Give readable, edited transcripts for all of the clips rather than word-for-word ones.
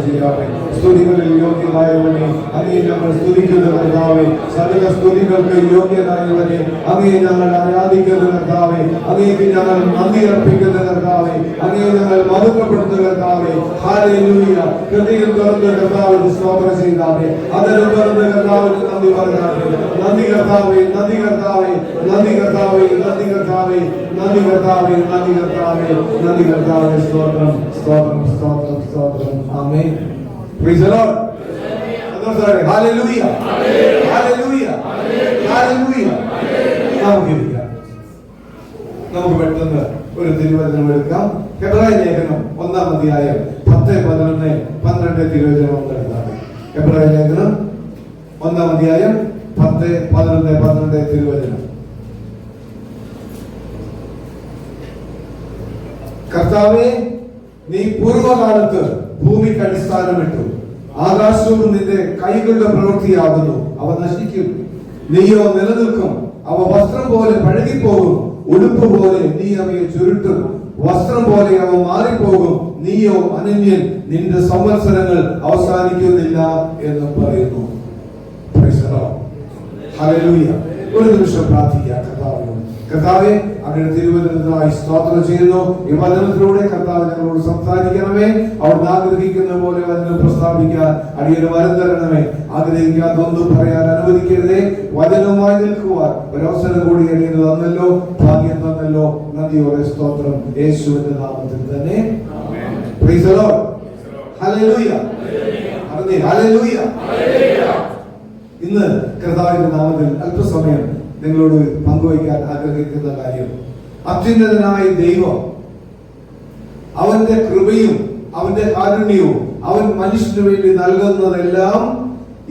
ചെയ്യാമേ. സ്തുതികളിൽ യോഗ്യനായവനെ അങ്ങേ ഞങ്ങൾ സ്തുതിക്കുന്ന കർത്താവേ. സകല സ്തുതികൾക്ക് യോഗ്യനായവനെ അങ്ങേ ഞങ്ങൾ ആരാധിക്കുന്ന കർത്താവേ. അങ്ങേക്ക് ഞങ്ങൾ നന്ദി അർപ്പിക്കുന്ന കർത്താവേ. അങ്ങേ ഞങ്ങൾ മഹത്വപ്പെടുത്തുന്ന കർത്താവേ. ഹല്ലേലൂയ. ഹൃദയം തുറന്ന് കർത്താവിന് സ്തോത്രം ചെയ്താമേ. അതിന് തുറന്ന് കർത്താവിന് നന്ദി പറഞ്ഞാമേ. നന്ദി കർത്താവേ, നന്ദി കർത്താവേ, നന്ദി കർത്താവേ, നന്ദി കർത്താവേ, നന്ദി കർത്താവേ, നന്ദി കർത്താവേ, നന്ദി കർത്താവേ. സ്തോത്രം, സ്തോത്രം, സ്തോത്രം, സ്തോത്രം. ആമേൻ. Praise the lord. ഹല്ലേലൂയ, ഹല്ലേലൂയ, ഹല്ലേലൂയ. നമുക്ക് പെട്ടെന്ന് ഒരു തിരുവചനം എടുക്കാം. എബ്രായ ലേഖനം 1-ാം അധ്യായം 10, 11, 12 തിരുവചനം എടുക്കാം. എബ്രായ ലേഖനം 1-ാം അധ്യായം 10, 11, 12 തിരുവചനം. കർത്താവേ, നീ പൂർവകാലത്ത് ഭൂമിക്ക് അടിസ്ഥാനമിട്ടു. ആകാശവും നിന്റെ കൈകളുടെ പ്രവൃത്തിയാകുന്നു. അവ നശിക്കും, നീയോ നിലനിൽക്കും. അവ വസ്ത്രം പോലെ പഴകിപ്പോകും, ഉടുപ്പ് പോലെ നീ അവയെ ചുരുട്ടും. വസ്ത്രം പോലെ അവ മാറിപ്പോകും, നീയോ അനന്യൻ. നിന്റെ സംവത്സരങ്ങൾ അവസാനിക്കുന്നില്ല എന്ന് പറയുന്നു. ഹല്ലേലൂയ. ഒരു നിമിഷം പ്രാർത്ഥിക്കുക കർത്താവിനോട്. കർത്താവേ, അങ്ങയുടെ തിരുവചനത്തിനായി സ്തോത്രം ചെയ്യുന്നു. ഈ വചനത്തിലൂടെ കർത്താവ് ഞങ്ങളോട് സംസാരിക്കണമേ. അവിടുന്ന് ആഗ്രഹിക്കുന്ന പോലെ വചനം പ്രസ്താവിക്കാൻ അടിയന് വരം തരണമേ. ആഗ്രഹിക്കാത്തൊന്നും പറയാൻ അനുവദിക്കരുതേ. വചനവുമായി നിൽക്കുവാൻ ഒരവസരം കൂടി അടിയന് തന്നല്ലോ, ഭാഗ്യം തന്നല്ലോ. നന്ദിയോടെ സ്തോത്രം യേശുവിന്റെ നാമത്തിൽ തന്നെ. Price the lord. ഹല്ലേലൂയ. ഹല്ലേലൂയ. ഇന്ന് കർത്താവിന്റെ നാമത്തിൽ അല്പസമയം നിങ്ങളോട് പങ്കുവയ്ക്കാൻ ആഗ്രഹിക്കുന്ന കാര്യം, അത്യുന്നതനായ ദൈവം അവന്റെ കൃപയും അവന്റെ കാരുണ്യവും അവൻ മനുഷ്യന് വേണ്ടി നൽകുന്നതെല്ലാം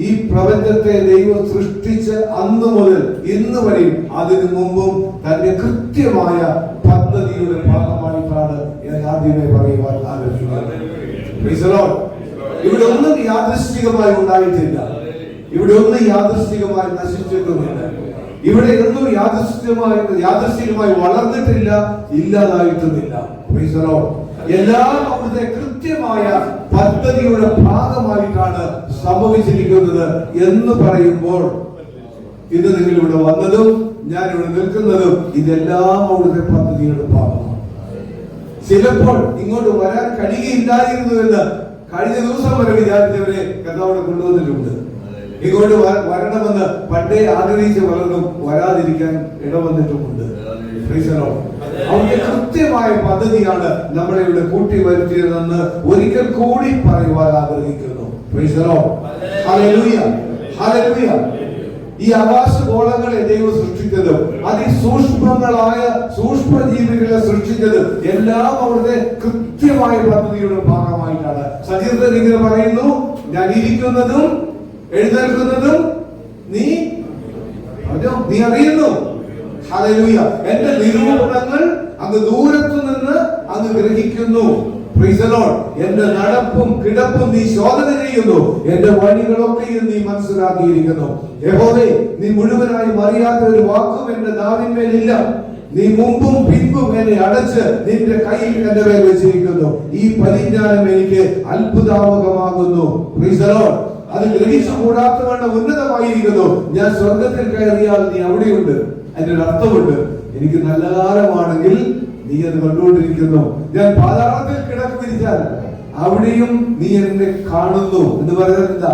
ഈ പ്രപഞ്ചത്തെ ദൈവം സൃഷ്ടിച്ച് അന്ന് മുതൽ ഇന്ന് വരെയും അതിനു മുമ്പും തന്റെ കൃത്യമായ പദ്ധതിയുടെ ഭാഗമായിട്ടാണ് എന്ന് ആദ്യമേ പറയുവാൻ ആഗ്രഹിക്കുന്നത്. ഇവിടെ ഒന്നും യാദൃശ്ചികമായി ഉണ്ടായിട്ടില്ല. ഇവിടെ ഒന്നും യാദൃശ്ചികമായി നശിച്ചിട്ടുമില്ല. ഇവിടെ ഒന്നും യാദൃശ്ചികമായി വളർന്നിട്ടില്ല, ഇല്ലാതായിട്ടുമില്ല. എല്ലാം അവിടുത്തെ കൃത്യമായ പദ്ധതിയുടെ ഭാഗമായിട്ടാണ് സംഭവിച്ചിരിക്കുന്നത് എന്ന് പറയുമ്പോൾ, ഇത് നിങ്ങൾ ഇവിടെ വന്നതും ഞാൻ ഇവിടെ നിൽക്കുന്നതും ഇതെല്ലാം അവിടുത്തെ പദ്ധതിയുടെ ഭാഗമാണ്. ചിലപ്പോൾ ഇങ്ങോട്ട് വരാൻ കഴിയുകയില്ലായിരുന്നു എന്ന് കഴിഞ്ഞ ദിവസം വരെ വിചാരിച്ചവരെ കർത്താവ് കൊണ്ടുവന്നിട്ടുണ്ട്. ഇങ്ങോട്ട് വരണമെന്ന് പണ്ടേ ആഗ്രഹിച്ച് പലർക്കും വരാതിരിക്കാൻ ഇടവന്നിട്ടുമുണ്ട്. അവന്റെ കൃത്യമായ പദ്ധതിയാണ് നമ്മളെ ഇവിടെ കൂട്ടി വരുത്തിയതെന്ന് ഒരിക്കൽ കൂടി പറയുവാൻ ആഗ്രഹിക്കുന്നു. Hallelujah, hallelujah. ഈ ആകാശഗോളങ്ങളെ ദൈവം സൃഷ്ടിച്ചതും അതിസൂക്ഷ്മങ്ങളായ സൂക്ഷ്മജീവികളെ സൃഷ്ടിച്ചതും എല്ലാം അവിടുത്തെ കൃത്യമായ പദ്ധതിയുടെ ഭാഗമായിട്ടാണ്. സജീവൻ ഇങ്ങനെ പറയുന്നു, ഞാൻ ഇരിക്കുന്നതും എഴുന്നേൽക്കുന്നതും നീ അറിയുന്നു. ഹല്ലേലൂയ. എന്റെ നിരൂപണങ്ങൾ അങ്ങ് ദൂരത്തു നിന്ന് അങ്ങ് ഗ്രഹിക്കുന്നു. Praise the lord. എന്റെ നടപ്പും കിടപ്പും നീ ശോധന ചെയ്യുന്നു. എന്റെ വഴികളൊക്കെയും നീ മനസ്സിലാക്കിയിരിക്കുന്നു. യഹോവേ, നീ മുഴുവനായി അറിയാത്ത ഒരു വാക്കും എന്റെ നാവിന്മേലില്ല. നീ മുമ്പും പിൻപും എന്നെ അടച്ച് നിന്റെ കയ്യിൽ എന്റെ മേൽ വെച്ചിരിക്കുന്നു. ഈ പരിജ്ഞാനം എനിക്ക് അത്ഭുതാവകമാകുന്നു. Price the Lord. അത് ഗ്രഹിച്ചു കൂടാത്തവണ്ണം ഉന്നതമായിരിക്കുന്നു. ഞാൻ സ്വർഗത്തിൽ കയറിയാൽ നീ അവിടെയുണ്ട്. അതിന്റെ ഒരു അർത്ഥമുണ്ട്. എനിക്ക് നല്ല കാലമാണെങ്കിൽ നീ അത് കണ്ടുകൊണ്ടിരിക്കുന്നു. ഞാൻ പാതാളത്തിൽ കിടക്കുവിരിച്ചാൽ അവിടെയും നീ എന്നെ കാണുന്നു എന്ന് പറയുന്നത് എന്താ?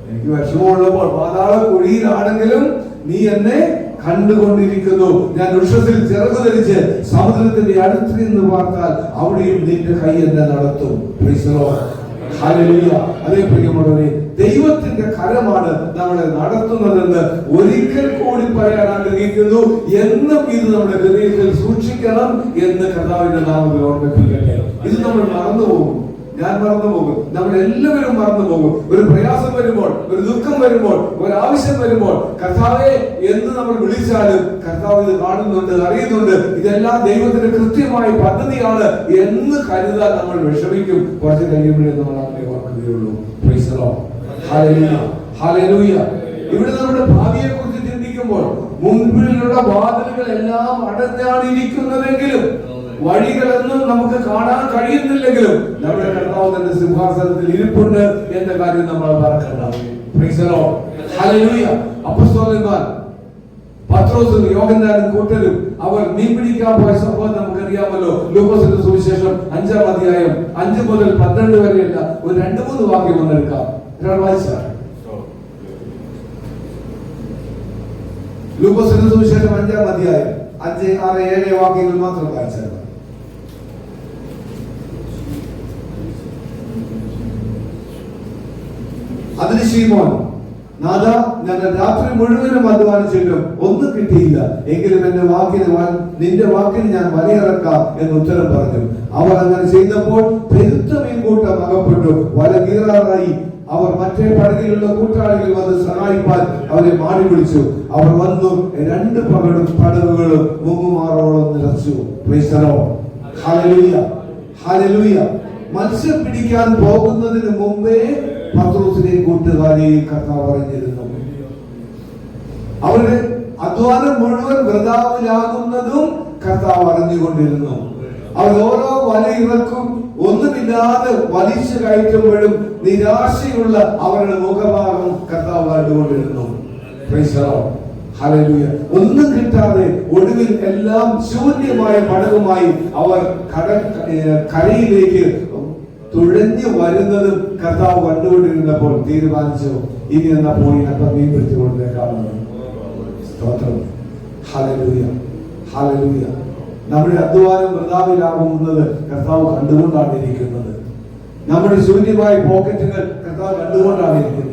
എനിക്ക് വിഷമമുള്ളപ്പോൾ പാതാള കുഴിയിലാണെങ്കിലും നീ എന്നെ കണ്ടുകൊണ്ടിരിക്കുന്നു. ഞാൻ വൃക്ഷത്തിൽ ചിറകു ധരിച്ച് സമുദ്രത്തിന്റെ അടുത്ത് നിന്ന് പാർത്താൽ അവിടെയും നിന്റെ കൈ എന്നെ നടത്തും. Price the lord. ഹല്ലേലൂയ. അതേ പ്രിയമുള്ളവരെ, ദൈവത്തിന്റെ കരമാണ് നമ്മളെ നടത്തുന്നതെന്ന് ഒരിക്കൽ കൂടി പറയാൻ ആഗ്രഹിക്കുന്നു. എന്നും ഇത് നമ്മുടെ ഹൃദയത്തിൽ സൂക്ഷിക്കണം എന്ന് കർത്താവിന്റെ നാമത്തിൽ ഓർമ്മിപ്പിക്കട്ടെ. ഇത് നമ്മൾ മറന്നുപോകും. ഞാൻ മറന്നുപോകും. നമ്മളെല്ലാവരും മറന്നുപോകും. ഒരു പ്രയാസം വരുമ്പോൾ, ഒരു ദുഃഖം വരുമ്പോൾ, ഒരു ആവശ്യം വരുമ്പോൾ കർത്താവേ എന്ന് നമ്മൾ വിളിച്ചാലും കർത്താവ് ഇത് കാണുന്നുണ്ട്, അറിയുന്നുണ്ട്. ഇതെല്ലാം ദൈവത്തിന്റെ കൃത്യമായ പദ്ധതിയാണ് എന്ന് കരുതാൻ നമ്മൾ വിഷമിക്കും. കുറച്ച് കഴിയുമ്പോഴേ നമ്മൾ അങ്ങനെ ഓർക്കുകയുള്ളൂ. Praise the lord. ഹല്ലേലൂയ, ഹല്ലേലൂയ. ഇവിടെ നമ്മുടെ ഭാവിയെ കുറിച്ച് ചിന്തിക്കുമ്പോൾ മുൻപിലുള്ള വാതിലുകൾ എല്ലാം അടഞ്ഞാണിരിക്കുന്നതെങ്കിലും വഴികളൊന്നും നമുക്ക് കാണാൻ കഴിയുന്നില്ലെങ്കിലും നമ്മുടെ കർത്താവ് തന്റെ സിംഹാസനത്തിൽ ഇരിപ്പുണ്ട് എന്ന കാര്യം നമ്മൾ മറക്കണ്ട. Price the lord. ഹല്ലേലൂയ. അപ്പോസ്തലന്മാർ പത്രോസും യോഹന്നാനും കൂട്ടരും അവർ മീൻ പിടിക്കാൻ പോയ സംഭവം നമുക്കറിയാമല്ലോ. ലൂക്കോസിന്റെ സുവിശേഷം 5-ാം അധ്യായം 5 മുതൽ 12 വരെയുള്ള ഒരു 2-3 വാക്യം ഒന്നെടുക്കാം. വായിച്ചാൽ ലൂക്കോസിന്റെ സുവിശേഷം 5-ാം അധ്യായം 5, 6, 7 വാക്യങ്ങൾ മാത്രം വായിച്ചാൽ. അതിന് ശീമോൻ, നാഥാ, ഞങ്ങൾ രാത്രി മുഴുവനും അധ്വാനിച്ചിട്ടും ഒന്നും കിട്ടിയില്ല, എങ്കിലും നിന്റെ വാക്കിന് ഞാൻ വലയിറക്കാം എന്ന് ഉത്തരം പറഞ്ഞു. അവർ അങ്ങനെ ചെയ്തപ്പോൾ പെരുത്ത മീൻകൂട്ടം അകപ്പെട്ടു. വല കീറാറായി. അവർ മറ്റേ പടകിലുള്ള കൂട്ടാളികൾ വന്ന് സഹായിപ്പാൻ അവരെ മാടി വിളിച്ചു. അവർ വന്നു 2 പടകുകളും മുങ്ങുമാറോളം നിറച്ചു. Price the lord. ഹല്ലേലൂയ. ഹല്ലേലൂയ. മത്സ്യം പിടിക്കാൻ പോകുന്നതിന് മുമ്പേ പത്രോസിനെയും കൂട്ടുകാരെയും കർത്താവ് അറിഞ്ഞിരുന്നു. അവരുടെ അധ്വാനം മുഴുവൻ വൃഥാവിലാകുന്നതും കർത്താവ് അറിഞ്ഞുകൊണ്ടിരുന്നു. അവർ ഓരോ വലയിറക്കും ഒന്നുമില്ലാതെ വലിച്ചു കയറ്റുമ്പോഴും നിരാശയുള്ള അവരുടെ മുഖഭാഗം കർത്താവ് കണ്ടുകൊണ്ടിരുന്നു. Praise the lord. ഹല്ലേലൂയ. ഒന്നും കിട്ടാതെ ഒടുവിൽ എല്ലാം ശൂന്യമായ പടകുമായി അവർ കരയിലേക്ക് തുഴഞ്ഞു വരുന്നതും കർത്താവ് കണ്ടുകൊണ്ടിരുന്നപ്പോൾ തീരുമാനിച്ചു, ഇനി എന്നാ പോയി അപ്പം മീൻ പിടിച്ചുകൊണ്ടേക്കാമെന്ന്. സ്തോത്രം. ഹല്ലേലൂയ. ഹല്ലേലൂയ. നമ്മുടെ അധ്വാനം വൃഥാവിലാകുന്നത് കർത്താവ് കണ്ടുകൊണ്ടാണ് ഇരിക്കുന്നത്. നമ്മുടെ ശൂന്യമായ പോക്കറ്റുകൾ കർത്താവ് കണ്ടുകൊണ്ടാണ് ഇരിക്കുന്നത്.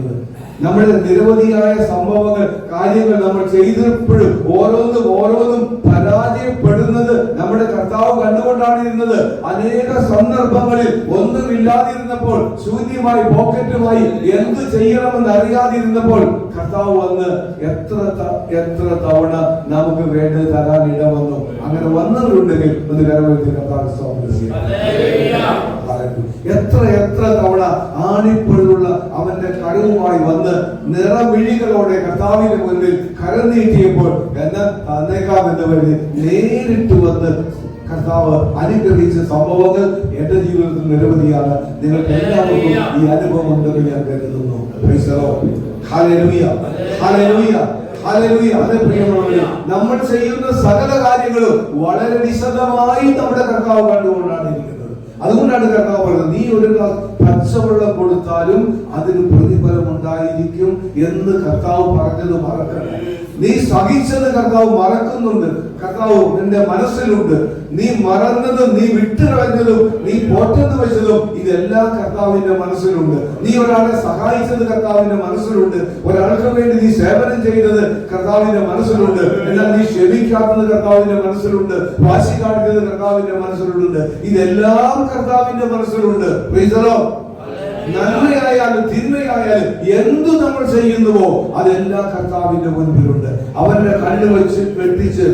നമ്മുടെ നിരവധിയായ സംഭവങ്ങൾ, കാര്യങ്ങൾ നമ്മൾ ചെയ്തപ്പോഴും ഓരോന്നും പരാജയപ്പെടുന്നത് നമ്മുടെ കർത്താവ് കണ്ടുകൊണ്ടാണ് ഇരുന്നത്. അനേക സന്ദർഭങ്ങളിൽ ഒന്നുമില്ലാതിരുന്നപ്പോൾ, ശൂന്യമായി പോക്കറ്റുമായി എന്ത് ചെയ്യണമെന്ന് അറിയാതിരുന്നപ്പോൾ കർത്താവ് വന്ന് എത്ര തവണ നമുക്ക് വേണ്ടത് തരാൻ ഇടവന്നു. അങ്ങനെ വന്നവരുണ്ടെങ്കിൽ ഒന്ന് കരവെത്തി കർത്താവ് എത്ര തവണ ആണിപ്പോഴുള്ള അവന്റെ കരവുമായി വന്ന് നിറമിഴികളോടെ കർത്താവിന്റെ മുന്നിൽ കരം നീട്ടിയപ്പോൾ എന്നെ തന്നേക്കാമെന്ന് പറഞ്ഞ് നേരിട്ട് വന്ന് കർത്താവ് അനുഗ്രഹിച്ച സംഭവങ്ങൾ എന്റെ ജീവിതത്തിൽ നിരവധിയാണ്. നിങ്ങൾക്ക് എല്ലാവർക്കും ഈ അനുഭവം ഉണ്ടെന്ന് ഞാൻ കരുതുന്നു. Price the lord. ഹല്ലേലൂയ. ഹല്ലേലൂയ. ഹല്ലേലൂയ. അതേ പ്രിയമുള്ളവരെ, നമ്മൾ ചെയ്യുന്ന സകല കാര്യങ്ങളും വളരെ വിശദമായി നമ്മുടെ കർത്താവ് കണ്ടുകൊണ്ടാണ് ഇരിക്കുന്നത്. അതുകൊണ്ടാണ് കർത്താവ് പറയുന്നത്, നീ ഒരു ഗ്ലാസ് പച്ചവെള്ളം കൊടുത്താലും അതിന് പ്രതിഫലം ഉണ്ടായിരിക്കും എന്ന് കർത്താവ് പറഞ്ഞത് മറക്കണ്ട. നീ സഹിച്ചത് കർത്താവ് മറക്കുന്നുണ്ട്. കർത്താവ് നിന്റെ മനസ്സിലുണ്ട്. നീ മറന്നതും നീ വിട്ടുകളഞ്ഞതും നീ പോറ്റെന്ന് വെച്ചതും ഇതെല്ലാം കർത്താവിന്റെ മനസ്സിലുണ്ട്. നീ ഒരാളെ സഹായിച്ചത് കർത്താവിന്റെ മനസ്സിലുണ്ട്. ഒരാൾക്ക് വേണ്ടി നീ സേവനം ചെയ്തത് കർത്താവിന്റെ മനസ്സിലുണ്ട്. എന്നാൽ നീ ക്ഷമിക്കാത്തത് കർത്താവിന്റെ മനസ്സിലുണ്ട്. വാശി കാണിക്കുന്നത് കർത്താവിന്റെ മനസ്സിലുണ്ട്. ഇതെല്ലാം കർത്താവിന്റെ മനസ്സിലുണ്ട്. Praise the lord. നന്മയായാലും തിന്മയായാലും എന്തു നമ്മൾ ചെയ്യുന്നുവോ അതെല്ലാം കർത്താവിന്റെ മുൻപിലുണ്ട്. അവന്റെ കണ്ണ് വെട്ടിച്ച്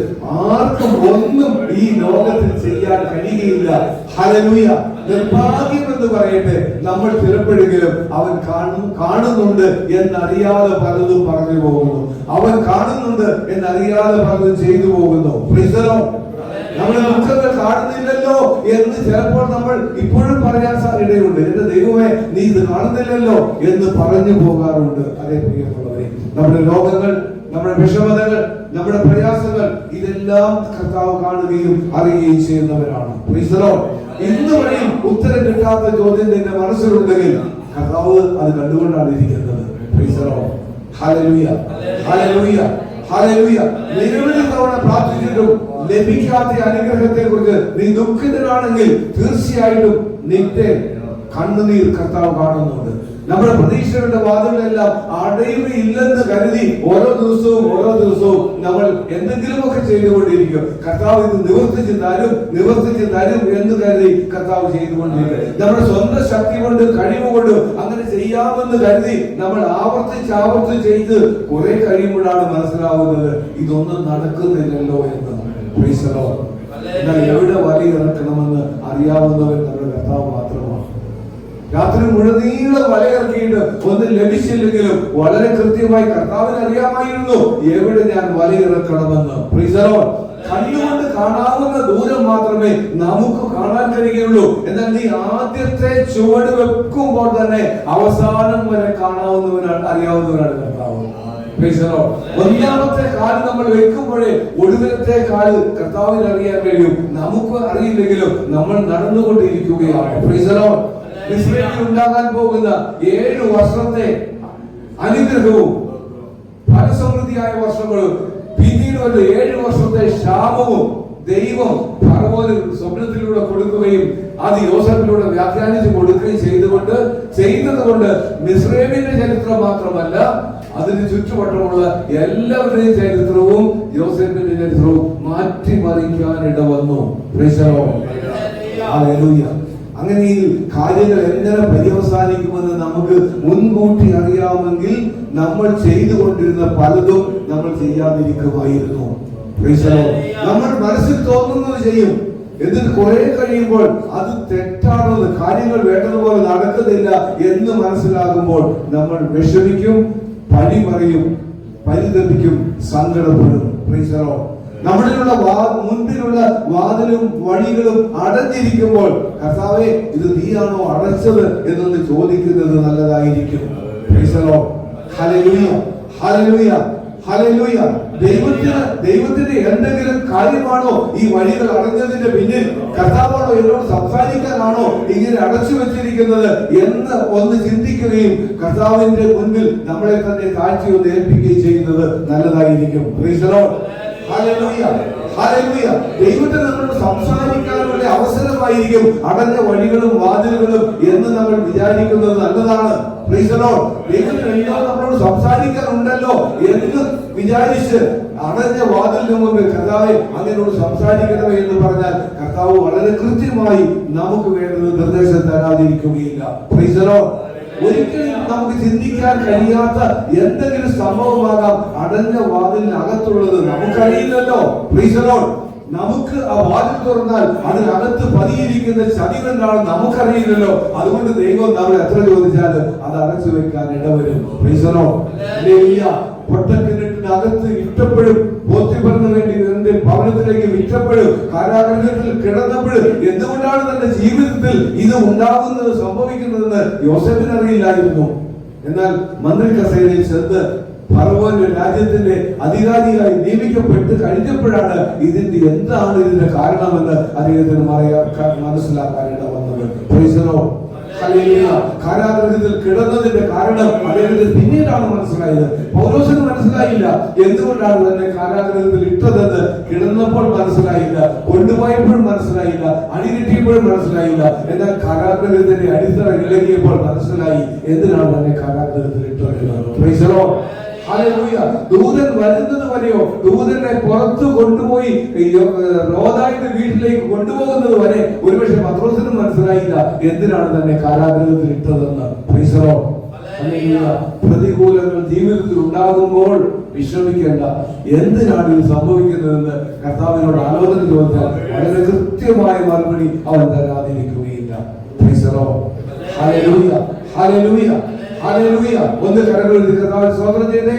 ആർക്കും ഒന്നും ഈ ലോകത്തിൽ ചെയ്യാൻ കഴിയുകയില്ല. ഹല്ലേലൂയ. നിർഭാഗ്യമെന്ന് പറയട്ടെ, നമ്മൾ ചിലപ്പോഴെങ്കിലും അവൻ കാണുന്നുണ്ട് എന്നറിയാതെ പലതും പറഞ്ഞു പോകുന്നു. അവൻ കാണുന്നുണ്ട് എന്നറിയാതെ പലതും ചെയ്തു പോകുന്നു. Price the Lord. നമ്മുടെ ദുഃഖങ്ങൾ കാണുന്നില്ലല്ലോ എന്ന് ചിലപ്പോൾ നമ്മൾ ഇപ്പോഴും പറയാൻ സാധ്യതയുണ്ട്. എന്റെ ദൈവമേ, നീ ഇത് കാണുന്നില്ലല്ലോ എന്ന് പറഞ്ഞു പോകാറുണ്ട്. അതേ പ്രിയമുള്ളവരെ, നമ്മുടെ രോഗങ്ങൾ, നമ്മുടെ വിഷമതകൾ, നമ്മുടെ പ്രയാസങ്ങൾ ഇതെല്ലാം കർത്താവ് കാണുകയും അറിയുകയും ചെയ്യുന്നവരാണ്. Price the Lord. ഇന്ന് വരെയും ഉത്തരം കിട്ടാത്ത ചോദ്യം നിന്റെ മനസ്സിലുണ്ടെങ്കിൽ കർത്താവ് അത് കണ്ടുകൊണ്ടാണ് ഇരിക്കുന്നത്. Price the lord. ഹല്ലേലൂയ. ഹല്ലേലൂയ. ഹല്ലേലൂയ. നിരവധി തവണ പ്രാർത്ഥിച്ചിട്ടും ലഭിക്കാത്ത അനുഗ്രഹത്തെ കുറിച്ച് നീ ദുഃഖിതനാണെങ്കിൽ തീർച്ചയായിട്ടും നിന്റെ കണ്ണുനീർ കർത്താവ് കാണുന്നുണ്ട്. നമ്മുടെ പ്രതീക്ഷകളുടെ വാതിലുകളെല്ലാം അടയുകയില്ലെന്ന് കരുതി ഓരോ ദിവസവും നമ്മൾ എന്തെങ്കിലുമൊക്കെ ചെയ്തുകൊണ്ടിരിക്കും. കർത്താവ് ഇത് നിവർത്തിച്ച് തരും എന്ന് കരുതി കർത്താവ് ചെയ്തുകൊണ്ടിരിക്കും. നമ്മുടെ സ്വന്തം ശക്തി കൊണ്ട്, കഴിവ് കൊണ്ട് അങ്ങനെ ചെയ്യാമെന്ന് കരുതി നമ്മൾ ആവർത്തിച്ച് ചെയ്ത് കുറെ കഴിയുമ്പോഴാണ് മനസ്സിലാവുന്നത് ഇതൊന്നും നടക്കുന്നില്ലല്ലോ എന്ന്. Price the Lord. എന്നാൽ എവിടെ വലയിറക്കണമെന്ന് അറിയാവുന്നവൻ നമ്മുടെ കർത്താവ് മാത്രമാണ്. രാത്രി മുഴുവൻ വലയിറക്കിയിട്ട് ഒന്നും ലഭിച്ചില്ലെങ്കിലും വളരെ കൃത്യമായി കർത്താവിന് അറിയാമായിരുന്നു എവിടെ ഞാൻ വലയിറക്കണമെന്ന്. Price the Lord. കണ്ണുകൊണ്ട് കാണാവുന്ന ദൂരം മാത്രമേ നമുക്ക് കാണാൻ കഴിയുകയുള്ളൂ. എന്നാൽ നീ ആദ്യത്തെ ചുവട് വെക്കുമ്പോൾ തന്നെ അവസാനം വരെ കാണാവുന്നവനാണ്, അറിയാവുന്നവനാണ് കർത്താവ്. ഒന്നാമത്തെ കാല് നമ്മൾ വെക്കുമ്പോഴേ ഒടുവിലത്തെ കാല് കർത്താവിന് അറിയാൻ കഴിയും. നമുക്ക് അറിയില്ലെങ്കിലും നമ്മൾ നടന്നുകൊണ്ടിരിക്കുകയാണ്. ഇസ്രായേലിൽ ഉണ്ടാകാൻ പോകുന്ന 7 വർഷത്തെ അനുഗ്രഹവും ഫലസമൃദ്ധിയായ വർഷങ്ങളും പിന്നീട് ഒരു 7 വർഷത്തെ ശാപവും ദൈവം ഫറവോന് സ്വപ്നത്തിലൂടെ കൊടുക്കുകയും അത് യോസേഫിലൂടെ വ്യാഖ്യാനിച്ച് കൊടുക്കുകയും ചെയ്തതുകൊണ്ട് മിസ്രൈമിന്റെ ചരിത്രം മാത്രമല്ല, അതിന് ചുറ്റുവട്ടമുള്ള എല്ലാവരുടെയും ചരിത്രവും യോസേഫിന്റെ ചരിത്രവും മാറ്റിമറിക്കാൻ ഇടവന്നു. അങ്ങനെ ഈ കാര്യങ്ങൾ എങ്ങനെ പര്യവസാനിക്കുമെന്ന് നമുക്ക് മുൻകൂട്ടി അറിയാമെങ്കിൽ നമ്മൾ ചെയ്തുകൊണ്ടിരുന്ന പലതും നമ്മൾ ചെയ്യാതിരിക്കുമായിരുന്നു. നമ്മൾ മനസ്സിൽ തോന്നുന്നത് ചെയ്യും, എന്നിട്ട് കുറെ കഴിയുമ്പോൾ അത് തെറ്റാണെന്ന്, കാര്യങ്ങൾ വേണ്ടതുപോലെ നടക്കുന്നില്ല എന്ന് മനസ്സിലാകുമ്പോൾ നമ്മൾ വിഷമിക്കും, പഴി പറയും, പരിതപിക്കും, സങ്കടപ്പെടും. നമ്മളിലുള്ള മുൻപിലുള്ള വാതിലും വഴികളും അടഞ്ഞിരിക്കുമ്പോൾ കർത്താവേ ഇത് നീയാണോ അടച്ചത് എന്നൊന്ന് ചോദിക്കുന്നത് നല്ലതായിരിക്കും. ദൈവത്തിന് എന്തെങ്കിലും കാര്യമാണോ ഈ വഴികൾ അടഞ്ഞതിന്റെ പിന്നിൽ? കർത്താവാണോ എന്നോട് സംസാരിക്കാനാണോ ഇങ്ങനെ അടച്ചു വെച്ചിരിക്കുന്നത് എന്ന് ഒന്ന് ചിന്തിക്കുകയും കർത്താവിന്റെ മുൻപിൽ നമ്മളെ തന്നെ താഴ്ച ഒന്ന് ഏൽപ്പിക്കുകയും ചെയ്യുന്നത് നല്ലതായിരിക്കും. ദൈവത്തിന് നമ്മളോട് സംസാരിക്കാനുള്ള അവസരമായിരിക്കും അടഞ്ഞ വഴികളും വാതിലുകളും എന്ന് നമ്മൾ വിചാരിക്കുന്നത് നല്ലതാണ്. ദൈവത്തിന് എന്തോ നമ്മളോട് സംസാരിക്കാനുണ്ടല്ലോ എന്ന് വിചാരിച്ച് അടഞ്ഞ വാതിലിന് മുമ്പ് കർത്താവെ അങ്ങനോട് സംസാരിക്കണമേ എന്ന് പറഞ്ഞാൽ കർത്താവ് വളരെ കൃത്യമായി നമുക്ക് വേണ്ടത് നിർദ്ദേശം തരാതിരിക്കുകയില്ല. ഒരിക്കലും നമുക്ക് ചിന്തിക്കാൻ കഴിയാത്ത എന്തെങ്കിലും സംഭവമാകാം അടഞ്ഞ വാതിലിനകത്തുള്ളത്, നമുക്കറിയില്ലല്ലോ. നമുക്ക് ആ വാതിൽ തുറന്നാൽ അതിനകത്ത് പതിയിരിക്കുന്ന ചതി കൊണ്ടാണ് നമുക്കറിയില്ലല്ലോ. അതുകൊണ്ട് ദൈവം നമ്മൾ എത്ര ചോദിച്ചാലും അത് അടച്ചു വെക്കാൻ ഇടവരും. പൊട്ടക്കിണറ്റിനകത്ത് ഇഷ്ടപ്പെടും ബോധ്യപ്പെടുന്ന വേണ്ടി എന്റെ ഭവനത്തിലേക്ക് ഇഷ്ടപ്പെടും കാരാഗ്രഹത്തിൽ കിടന്നപ്പോൾ എന്തുകൊണ്ടാണ് തന്റെ ജീവിതത്തിൽ ഇത് ഉണ്ടാകുന്നത് സംഭവിക്കുന്നതെന്ന് യോസേഫിന് അറിയില്ലായിരുന്നു. എന്നാൽ മന്ത്രി കസേരയിൽ ചെന്ന് ഫറവോന്റെ രാജ്യത്തിന്റെ അധികാരിയായി നിയമിക്കപ്പെട്ട് കഴിഞ്ഞപ്പോഴാണ് എന്താണ് ഇതിന്റെ കാരണമെന്ന് അദ്ദേഹത്തിന് മനസ്സിലാക്കാൻ ഇടവന്നത്. കാരാഗ്രഹത്തിൽ കിടന്നതിന്റെ കാരണം അദ്ദേഹത്തിന് പിന്നീടാണ് മനസ്സിലായത്. പൗലോസിന് മനസ്സിലായില്ല എന്തുകൊണ്ടാണ് തന്നെ കാരാഗ്രഹത്തിൽ ഇട്ടതെന്ന്. കിടന്നപ്പോൾ മനസ്സിലായില്ല, കൊണ്ടുപോയപ്പോഴും മനസ്സിലായില്ല, അടികിട്ടിയപ്പോഴും മനസ്സിലായില്ല. എന്നാൽ കാരാഗ്രഹത്തിന്റെ അടിത്തറ ഇളകിയപ്പോൾ മനസ്സിലായി എന്തിനാണ് തന്നെ കാരാഗ്രഹത്തിൽ ഇട്ടത്. ദൂതൻ വരുന്നത് വരെയോ ദൂതനെ പുറത്ത് കൊണ്ടുപോയി റോദായുടെ വീട്ടിലേക്ക് കൊണ്ടുപോകുന്നത് വരെ ഒരുപക്ഷെ പത്രോസിനും മനസ്സിലായില്ല എന്തിനാണ് തന്നെ കാരാഗ്രഹത്തിൽ ഇട്ടതെന്ന്. പ്രതികൂലങ്ങൾ ജീവിതത്തിൽ ഉണ്ടാകുമ്പോൾ വിശ്രമിക്കേണ്ട. എന്തിനാണ് ഇത് സംഭവിക്കുന്നതെന്ന് കർത്താവിനോട് ആലോചന ചോദിച്ചാൽ വളരെ കൃത്യമായ മറുപടി അവൻ തരാതിരിക്കുകയില്ല. ഒന്ന് കരകോർത്തി കർത്താവിനെ സ്തോത്രം ചെയ്തേ.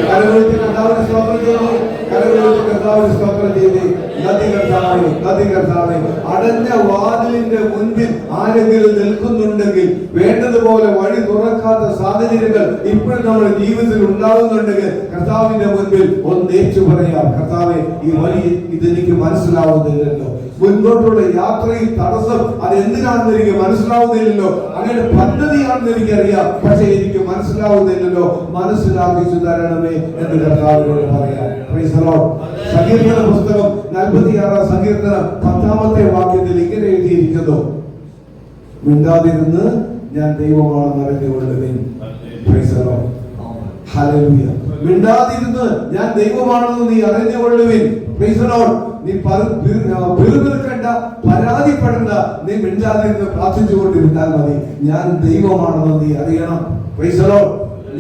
കരകോർത്തി കർത്താവിനെ സ്തോത്രം ചെയ്തേ. കരകോർത്തി കർത്താവിനെ സ്തോത്രം ചെയ്തേ. നദി കർത്താവേ, അടഞ്ഞ വാതിലിന്റെ മുൻപിൽ ആരെങ്കിലും നിൽക്കുന്നുണ്ടെങ്കിൽ, വേണ്ടതുപോലെ വഴി തുറക്കാത്ത സാഹചര്യങ്ങൾ ഇപ്പോഴും നമ്മുടെ ജീവിതത്തിൽ ഉണ്ടാകുന്നുണ്ടെങ്കിൽ കർത്താവിന്റെ മുൻപിൽ ഒന്ന് ഏറ്റു പറയാം. കർത്താവെ, ഈ വഴി ഇതെനിക്ക് മനസ്സിലാവുന്നില്ലല്ലോ, മുൻപോട്ടുള്ള യാത്രയിൽ തടസ്സം അതെന്തിനാണെന്ന് എനിക്ക് മനസ്സിലാവുന്നില്ലല്ലോ, അങ്ങനെ പദ്ധതിയാണെന്ന് എനിക്കറിയാം, പക്ഷെ എനിക്ക് മനസ്സിലാവുന്നില്ലല്ലോ, മനസ്സിലാക്കിച്ചു തരണമേ എന്ന് കർത്താവിനോട് പറയാം. സങ്കീർത്തന പുസ്തകം 46 സങ്കീർത്തനം 10-ാമത്തെ വാക്യത്തിൽ ഇങ്ങനെ എഴുതിയിരിക്കുന്നു: മിണ്ടാതിരുന്ന് ഞാൻ ദൈവമാണെന്ന് അറിഞ്ഞുകൊള്ളുവിൻ. മിണ്ടാതിരുന്ന് ഞാൻ ദൈവമാണെന്ന് നീ അറിഞ്ഞുകൊള്ളുവിൻ. നീ പിറുപിറുക്കണ്ട, പരാതിപ്പെടണ്ട, നീ മിണ്ടാതിരുന്ന് പ്രാർത്ഥിച്ചുകൊണ്ടിരുന്നാൽ മതി. ഞാൻ ദൈവമാണെന്ന് നീ അറിയണം.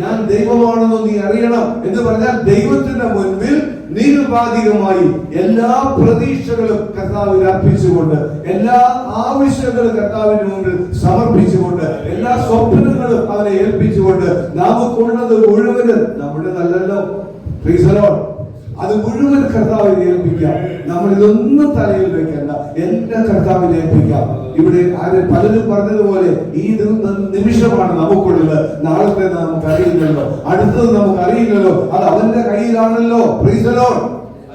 ഞാൻ ദൈവമാണെന്ന് നീ അറിയണം എന്ന് പറഞ്ഞാൽ ദൈവത്തിന്റെ മുൻപിൽ നിരുപാധികമായി എല്ലാ പ്രതീക്ഷകളും കർത്താവിൽ അർപ്പിച്ചുകൊണ്ട്, എല്ലാ ആവശ്യങ്ങളും കർത്താവിന് മുമ്പിൽ സമർപ്പിച്ചുകൊണ്ട്, എല്ലാ സ്വപ്നങ്ങളും അവനെ ഏൽപ്പിച്ചുകൊണ്ട്, നമുക്കുള്ളത് മുഴുവനും നമ്മുടെ നല്ലല്ലോ. അത് മുഴുവൻ കർത്താവിനെ ഏൽപ്പിക്കാം. നമ്മൾ ഇതൊന്നും തലയിൽ വെക്കണ്ട, എല്ലാം കർത്താവിനെ ഏൽപ്പിക്കാം. ഇവിടെ പലരും പറഞ്ഞതുപോലെ ഈ നിമിഷമാണ് നമുക്കുള്ളത്. നാളത്തെ നമുക്ക് അറിയില്ലല്ലോ, അടുത്തത് നമുക്ക് അറിയില്ലല്ലോ, അത് അവന്റെ കയ്യിലാണല്ലോ. പ്രൈസ് ദി ലോർഡ്,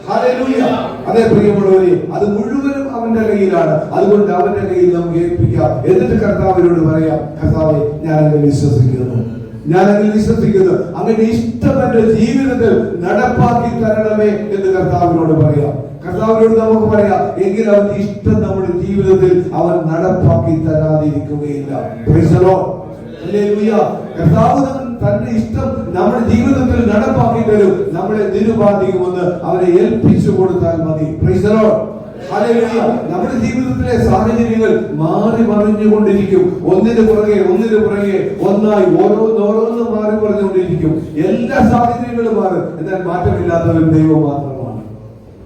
ഹല്ലേലൂയ. അതേ പ്രിയമുള്ളവരെ, അത് മുഴുവനും അവന്റെ കയ്യിലാണ്. അതുകൊണ്ട് അവന്റെ കയ്യിൽ നമുക്ക് ഏൽപ്പിക്കാം. എന്നിട്ട് കർത്താവിനോട് പറയാം, കർത്താവെ ഞാൻ അങ്ങനെ വിശ്വസിക്കുന്നു, ഞാൻ അങ്ങനെ വിശ്വസിക്കുന്നു, അങ്ങനെ ഇഷ്ടം എന്റെ ജീവിതത്തിൽ നടപ്പാക്കി തരണമേ എന്ന് കർത്താവിനോട് പറയാം. കർത്താവിനോട് നമുക്ക് പറയാം, എങ്കിൽ അവന്റെ ഇഷ്ടം നമ്മുടെ ജീവിതത്തിൽ അവൻ നടപ്പാക്കി തരാതിരിക്കുകയില്ല. പ്രൈസ് ദി ലോർഡ്, ഹല്ലേലൂയ. കർത്താവ് തന്റെ ഇഷ്ടം നമ്മുടെ ജീവിതത്തിൽ നടപ്പാക്കി തരും. നമ്മളെ നിരുപാധികമെന്ന് അവനെ ഏൽപ്പിച്ചു കൊടുത്താൽ മതി. Price the lord, hallelujah. നമ്മുടെ ജീവിതത്തിലെ സാഹചര്യങ്ങൾ മാറി മറിഞ്ഞുകൊണ്ടിരിക്കും. ഒന്നിനു പുറകെ ഒന്നായി ഓരോന്ന് മാറി മറിഞ്ഞുകൊണ്ടിരിക്കും. എല്ലാ സാഹചര്യങ്ങളും മാറും. എന്നാൽ മാറ്റമില്ലാത്തവൻ ദൈവം മാത്രമാണ്.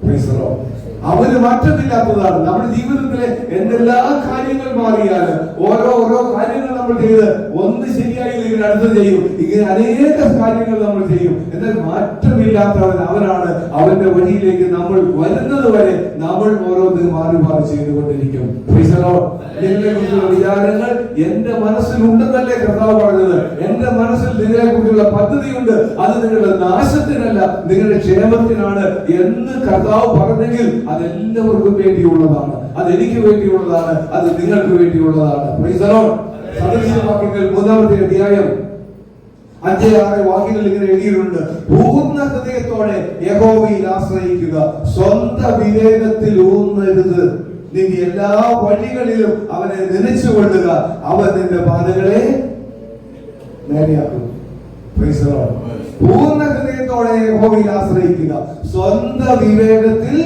Price the lord. അവന് മാറ്റമില്ലാത്തതാണ്. നമ്മുടെ ജീവിതത്തിലെ എന്തെല്ലാ കാര്യങ്ങൾ മാറിയാലും ഓരോ കാര്യങ്ങൾ നമ്മൾ ചെയ്ത് ഒന്ന് ശരിയായില്ലെങ്കിൽ അടുത്ത് ചെയ്യും. ഇങ്ങനെ അനേക കാര്യങ്ങൾ നമ്മൾ ചെയ്യും. എന്നാൽ മാറ്റമില്ലാത്തവൻ അവനാണ്. അവന്റെ വഴിയിലേക്ക് നമ്മൾ വരുന്നത് വരെ നമ്മൾ ഓരോന്ന് മാറി ചെയ്തുകൊണ്ടിരിക്കും. നിങ്ങളെ കുറിച്ചുള്ള വിചാരങ്ങൾ എന്റെ മനസ്സിലുണ്ടെന്നല്ലേ കർത്താവ് പറഞ്ഞത്. എന്റെ മനസ്സിൽ നിങ്ങളെ കുറിച്ചുള്ള പദ്ധതിയുണ്ട്, അത് നിങ്ങളുടെ നാശത്തിനല്ല, നിങ്ങളുടെ ക്ഷേമത്തിനാണ് എന്ന് കർത്താവ് പറഞ്ഞെങ്കിൽ അതെല്ലാവർക്കും വേണ്ടിയുള്ളതാണ്, അത് എനിക്ക് വേണ്ടിയുള്ളതാണ്, അത് നിങ്ങൾക്ക് വേണ്ടിയുള്ളതാണ്. Praise the lord. സദൃശവാക്യങ്ങൾ 3-ാമത്തെ അധ്യായം 5-6 വാക്യങ്ങൾ ഇങ്ങനെ എഴുതിയിട്ടുണ്ട്. പൂർണ്ണ ഹൃദയത്തോടെ യഹോവയിൽ ആശ്രയിക്കുക, സ്വന്തം വിവേകത്തിൽ ഊന്നരുത്. നീ എല്ലാ വഴികളിലും അവനെ നനച്ചുകൊള്ളുക, അവൻ നിന്റെ പാതകളെ നേരെയാക്കും. Price the Lord. പൂർണ്ണ ഹൃദയത്തോടെ യഹോവയിൽ ആശ്രയിക്കുക, സ്വന്തം വിവേകത്തിൽ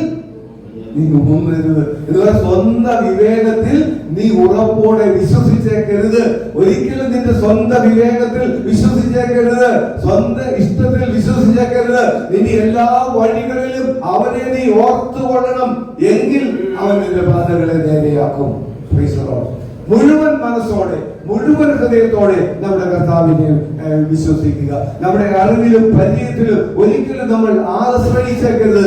നീ ഊന്നരുത്. ഇതുപോലെ സ്വന്തം വിവേകത്തിൽ നീ ഉറപ്പോടെ വിശ്വസിച്ചേക്കരുത്. ഒരിക്കലും നിന്റെ സ്വന്തം വിവേകത്തിൽ വിശ്വസിച്ചേക്കരുത്, സ്വന്തം ഇഷ്ടത്തിൽ വിശ്വസിച്ചേക്കരുത്. നിന്റെ എല്ലാ വഴികളിലും അവനെ നീ ഓർത്തുകൊള്ളണം, എങ്കിൽ അവൻ നിന്റെ പാതകളെ നേരെയാക്കും. Price the Lord. മുഴുവൻ മനസ്സോടെ മുഴുവൻ ഹൃദയത്തോടെ നമ്മുടെ കർത്താവിനെ വിശ്വസിക്കുക. നമ്മുടെ അറിവിലും പരിചയത്തിലും ഒരിക്കലും നമ്മൾ ആശ്രയിച്ചേക്കരുത്.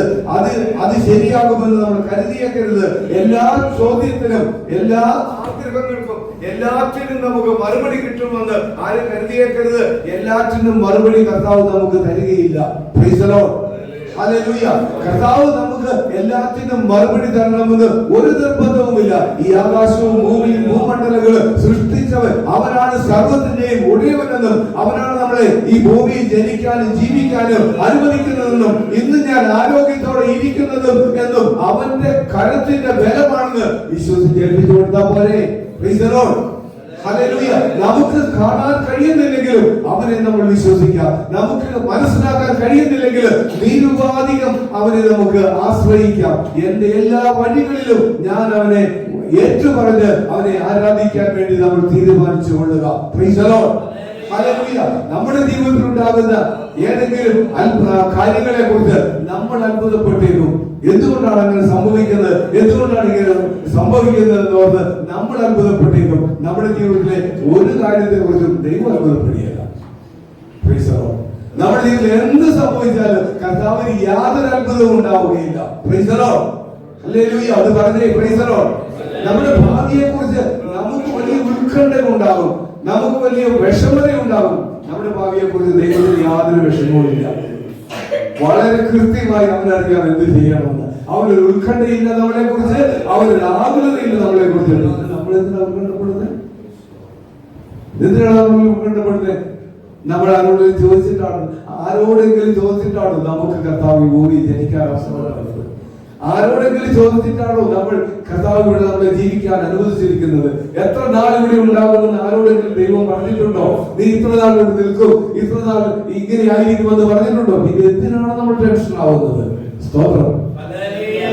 അത് ശരിയാകുമെന്ന് നമ്മൾ കരുതിയേക്കരുത്. എല്ലാ ചോദ്യത്തിനും എല്ലാ ആഗ്രഹങ്ങൾക്കും എല്ലാറ്റിനും നമുക്ക് മറുപടി കിട്ടുമെന്ന് ആരും കരുതിയേക്കരുത്. എല്ലാറ്റിനും മറുപടി കർത്താവ് നമുക്ക് തരികയില്ല. പ്രൈസ് ദി ലോർഡ്, ഹല്ലേലൂയ. കർത്താവ് നമുക്ക് എല്ലാത്തിനും മറുപടി തരണമെന്ന് ഒരു നിർബന്ധവുമില്ല. ഈ ആകാശവും ഭൂമിയും ഭൂമണ്ഡലങ്ങളും സൃഷ്ടിച്ചവൻ അവനാണ്, സർവ്വത്തിന്റെയും ഉടയവനെന്നും അവനാണ് നമ്മളെ ഈ ഭൂമിയിൽ ജനിക്കാനും ജീവിക്കാനും അനുവദിക്കുന്നതെന്നും ഇന്ന് ഞാൻ ആരോഗ്യത്തോടെ ഇരിക്കുന്നതും എന്നും അവന്റെ കരത്തിന്റെ ബലമാണെന്ന് വിശ്വസിച്ചേൽപ്പിച്ചു കൊടുത്താൽ പോരെ. Price the lord, hallelujah. നമുക്ക് കാണാൻ കഴിയുന്നില്ലെങ്കിലും അവനെ നമ്മൾ വിശ്വസിക്കാം. നമുക്ക് മനസ്സിലാക്കാൻ കഴിയുന്നില്ലെങ്കിലും നിരുപാധികം അവനെ നമുക്ക് ആശ്രയിക്കാം. എന്റെ എല്ലാ വഴികളിലും ഞാൻ അവനെ ഏറ്റുപറഞ്ഞ് അവനെ ആരാധിക്കാൻ വേണ്ടി നമ്മൾ തീരുമാനിച്ചു കൊള്ളുക. Price the lord, hallelujah. നമ്മുടെ ജീവിതത്തിൽ ഉണ്ടാകുന്ന ഏതെങ്കിലും കാര്യങ്ങളെ കുറിച്ച് നമ്മൾ അത്ഭുതപ്പെട്ടേക്കും. എന്തുകൊണ്ടാണ് അങ്ങനെ സംഭവിക്കുന്നത്, എന്തുകൊണ്ടാണ് ഇങ്ങനെ സംഭവിക്കുന്നത് എന്നോർത്ത് നമ്മൾ അത്ഭുതപ്പെട്ടേക്കും. നമ്മുടെ ജീവിതത്തിലെ ഒരു കാര്യത്തെ കുറിച്ചും ദൈവം അത്ഭുതപ്പെടുകയില്ല. Price the Lord. നമ്മുടെ ജീവിതത്തിൽ എന്ത് സംഭവിച്ചാലും കർത്താവിന് യാതൊരു അത്ഭുതവും ഉണ്ടാവുകയില്ല. Price the lord, hallelujah. അത് പറഞ്ഞേ. Price the Lord. നമ്മുടെ ഭാവിയെ കുറിച്ച് നമുക്ക് വലിയ ഉത്കണ്ഠ ഉണ്ടാകും, നമുക്ക് വലിയ വിഷമത ഉണ്ടാകും. നമ്മുടെ ഭാവിയെ കുറിച്ച് ദൈവത്തിന് യാതൊരു വിഷമവും ഇല്ല. വളരെ കൃത്യമായി അവനറിയാം എന്ത് ചെയ്യണമെന്ന്. അവനൊരു ഉത്കണ്ഠയില്ല നമ്മളെ കുറിച്ച്, അവനൊരു ആകുലതയില്ല നമ്മളെ കുറിച്ച്. നമ്മൾ എന്തിനാണ് ഉത്കണ്ഠപ്പെടുന്നത്? എന്തിനാണ് നമ്മൾ ഉത്കണ്ഠപ്പെടുന്നത്? നമ്മൾ ആരോടെങ്കിലും ചോദിച്ചിട്ടാണ് നമുക്ക് കർത്താവ് ഭൂമി ജനിക്കാൻ അവസരം. ആരോടെങ്കിലും ചോദിച്ചിട്ടാണോ നമ്മൾ കർത്താവ് ഇവിടെ നമ്മളെ ജീവിക്കാൻ അനുവദിച്ചിരിക്കുന്നത്? എത്ര നാൾ ഇവിടെ ഉണ്ടാകുമെന്ന് ആരോടെങ്കിലും ദൈവം പറഞ്ഞിട്ടുണ്ടോ? നീ ഇത്ര നാൾ ഇവിടെ നിൽക്കും, ഇത്ര നാൾ ഇങ്ങനെ ആയിരിക്കുമെന്ന് പറഞ്ഞിട്ടുണ്ടോ? ഇത് എന്തിനാണ് നമ്മൾ ടെൻഷൻ ആവുന്നത്? സ്തോത്രം,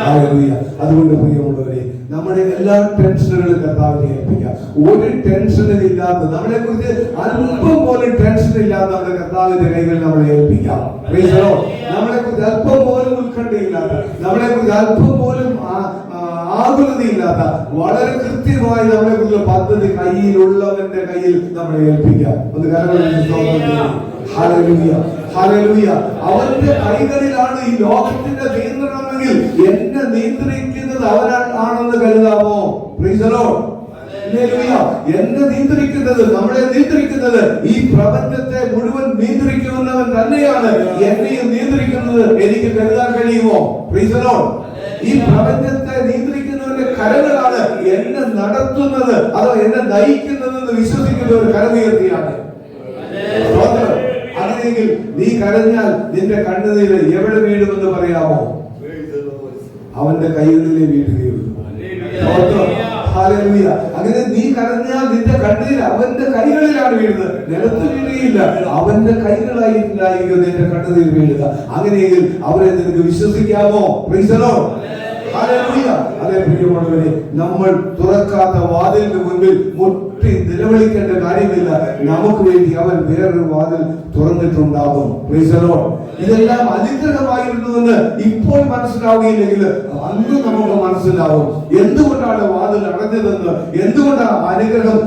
ഹല്ലേലൂയ. അതുകൊണ്ട് പ്രിയമുള്ളവരെ, നമ്മുടെ എല്ലാ ടെൻഷനുകളും കർത്താവിനെ ഏൽപ്പിക്കാം. ഒരു ടെൻഷനും ഇല്ലാത്ത, നമ്മളെ കുറിച്ച് അല്പം പോലും ടെൻഷൻ ഇല്ലാത്ത നമ്മുടെ കർത്താവിന്റെ കൈകളിൽ നമ്മളെ ഏൽപ്പിക്കാം. Price the Lord. നമ്മളെ കുറിച്ച് അല്പം പോലും ഉത്കണ്ഠയില്ലാത്ത, നമ്മളെ കുറിച്ച് അല്പം പോലും ആകുലതയില്ലാത്ത വളരെ കൃത്യമായി നമ്മളെ കുറിച്ചുള്ള പദ്ധതി കയ്യിലുള്ളവന്റെ കയ്യിൽ നമ്മളെ ഏൽപ്പിക്കാം. ഒന്ന് ഹല്ലേലൂയ, ഹല്ലേലൂയ. അവന്റെ കൈകളിലാണ് ഈ ലോകത്തിന്റെ നിയന്ത്രണമെങ്കിൽ എന്നെ നിയന്ത്രിക്കുന്നത് അവനാണെന്ന് കരുതാമോ? Praise the lord. എന്നെ നിയന്ത്രിക്കുന്നത്, നമ്മളെ നിയന്ത്രിക്കുന്നത്, ഈ പ്രപഞ്ചത്തെ മുഴുവൻ നിയന്ത്രിക്കുന്നവൻ തന്നെയാണ് എന്നെയും നിയന്ത്രിക്കുന്നത്. എനിക്ക് കരുതാൻ കഴിയുമോ? Price the Lord. ഈ പ്രപഞ്ചത്തെ നിയന്ത്രിക്കുന്നവന്റെ കരങ്ങളാണ് എന്നെ നടത്തുന്നത്, അതോ എന്നെ നയിക്കുന്നതെന്ന് വിശ്വസിക്കുന്ന ഒരു കരമുയർത്തിയാണ്. അങ്ങനെയെങ്കിൽ നീ കരഞ്ഞാൽ നിന്റെ കണ്ണുനീര് എവിടെ വീഴുമെന്ന് പറയാമോ? അവന്റെ കൈകളിലെ വീഴുകയുള്ളൂ. ഹല്ലേലൂയ. അങ്ങനെ നീ കരഞ്ഞാൽ നിന്റെ കണ്ണീര് അവന്റെ കൈകളിലാണ് വീഴുന്നത്, നിലത്ത് വീഴുകയില്ല. അവന്റെ കൈകളായിരിക്കും നിന്റെ കണ്ണുനീർ വീഴുക. അങ്ങനെയെങ്കിൽ അവരെ നിനക്ക് വിശ്വസിക്കാമോ? Praise the lord. ഹല്ലേലൂയ. അതേ പ്രിയമുള്ളവരെ, നമ്മൾ തുറക്കാത്ത വാതിലിന് മുൻപിൽ മുട്ടി നിലവിളിക്കേണ്ട കാര്യമില്ല. നമുക്ക് വേണ്ടി അവൻ വേറൊരു വാതിൽ തുറന്നിട്ടുണ്ടാകും. Price the Lord. ഇതെല്ലാം അനുഗ്രഹമായിരുന്നുവെന്ന് ഇപ്പോൾ മനസ്സിലാവുകയില്ലെങ്കിൽ അന്ന് നമുക്ക് മനസ്സിലാവും എന്തുകൊണ്ടാണ് വാതിൽ അടഞ്ഞതെന്ന്, എന്തുകൊണ്ടാണ് അനുഗ്രഹം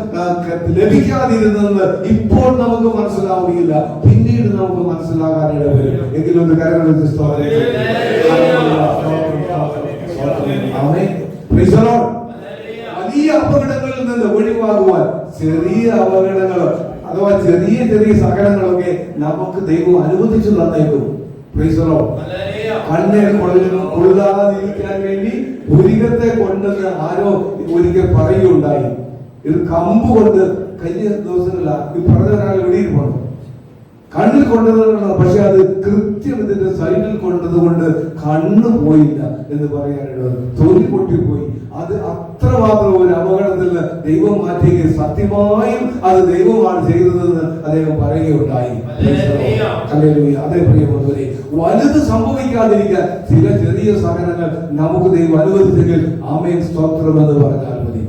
ലഭിക്കാതിരുന്നതെന്ന് ഇപ്പോൾ നമുക്ക് മനസ്സിലാവുകയില്ല. പിന്നീട് നമുക്ക് മനസ്സിലാകാൻ ഇടവരും. എങ്കിലും ഒരു കരങ്ങൾ വലിയ അപകടങ്ങളിൽ നിന്ന് ഒഴിവാകുവാൻ ചെറിയ അപകടങ്ങൾ അഥവാ ചെറിയ ചെറിയ സകലങ്ങളൊക്കെ നമുക്ക് ദൈവം അനുവദിച്ചു തന്നേക്കും. കണ്ണിൽ കൊള്ളാതിരിക്കാൻ വേണ്ടി പുരികത്തെ കൊണ്ടെന്ന് ആരോ ഒരിക്കൽ പറയുകയുണ്ടായി. ഇത് കമ്പ് കൊണ്ട് കഴിഞ്ഞ ദിവസങ്ങളിലാ ഈ പറഞ്ഞ ഒരാൾ വെളിയിരിപ്പുണ്ട്. കണ്ണിൽ കൊണ്ടതാണ്, പക്ഷെ അത് കൃത്യം ഇതിന്റെ സൈഡിൽ കൊണ്ടതുകൊണ്ട് കണ്ണ് പോയില്ല എന്ന് പറയാനുള്ളത്. തൊലി പൊട്ടിപ്പോയി. അത് അത്രമാത്രം ഒരു അപകടത്തിൽ നിന്ന് ദൈവം മാറ്റുകയും സത്യമായും അത് ദൈവമാണ് ചെയ്തതെന്ന് അദ്ദേഹം പറയുകയുണ്ടായി. അതേ പ്രിയമുള്ളവരെ, വലുത് സംഭവിക്കാതിരിക്കാൻ ചില ചെറിയ സഹനങ്ങൾ നമുക്ക് ദൈവം അനുവദിച്ചെങ്കിൽ ആമേൻ സ്തോത്രം എന്ന് പറഞ്ഞാൽ മതി.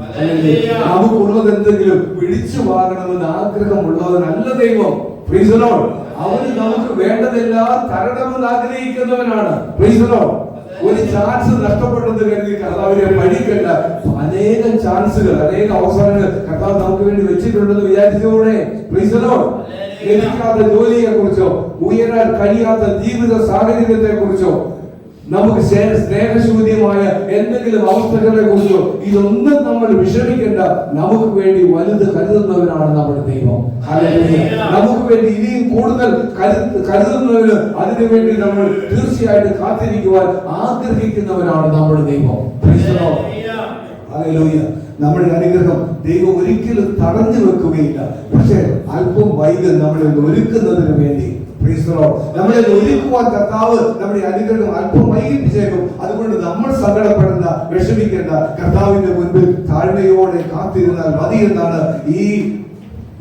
നമുക്കുള്ളത് എന്തെങ്കിലും പിടിച്ചു വാങ്ങണമെന്ന് ആഗ്രഹമുള്ളവനല്ല ദൈവം. Praise the lord. അവന് നമുക്ക് വേണ്ടതെല്ലാം തരണമെന്ന് ആഗ്രഹിക്കുന്നവനാണ്. Praise the lord. ഒരു ചാൻസ് നഷ്ടപ്പെട്ടെന്ന് കരുതി കർത്താവിനെ പഠിക്കണ്ട. അനേകം ചാൻസുകൾ, അനേക അവസരങ്ങൾ കർത്താവ് നമുക്ക് വേണ്ടി വെച്ചിട്ടുണ്ടെന്ന് വിചാരിച്ചുകൂടെ? Praise the lord. ലഭിക്കാത്ത ജോലിയെ കുറിച്ചോ, ഉയരാൻ കഴിയാത്ത ജീവിത സാഹചര്യത്തെ കുറിച്ചോ, നമുക്ക് സ്നേഹശൂന്യമായ എന്തെങ്കിലും അവസ്ഥകളെ കുറിച്ചോ ഇതൊന്നും നമ്മൾ വിഷമിക്കേണ്ട. നമുക്ക് വേണ്ടി വലുത് കരുതുന്നവനാണ് നമ്മുടെ ദൈവം. നമുക്ക് വേണ്ടി ഇനിയും കൂടുതൽ കരുതുന്നവന് അതിനുവേണ്ടി നമ്മൾ തീർച്ചയായിട്ടും കാത്തിരിക്കുവാൻ ആഗ്രഹിക്കുന്നവനാണ് നമ്മുടെ ദൈവം. ഹല്ലേലൂയ. നമ്മുടെ അനുഗ്രഹം ദൈവം ഒരിക്കലും തടഞ്ഞു വെക്കുകയില്ല. പക്ഷെ അല്പം വൈകൽ നമ്മളെ ഒരുക്കുന്നതിന് വേണ്ടി നമ്മളെ ഒരുക്കുവാൻ കർത്താവ് നമ്മുടെ അനുഗ്രഹം അല്പം വൈകിപ്പിച്ചേക്കും. അതുകൊണ്ട് നമ്മൾ സങ്കടപ്പെടേണ്ട, വിഷമിക്കേണ്ട. കർത്താവിന്റെ മുൻപിൽ താഴ്മയോടെ കാത്തിരുന്നാൽ മതി എന്നാണ് ഈ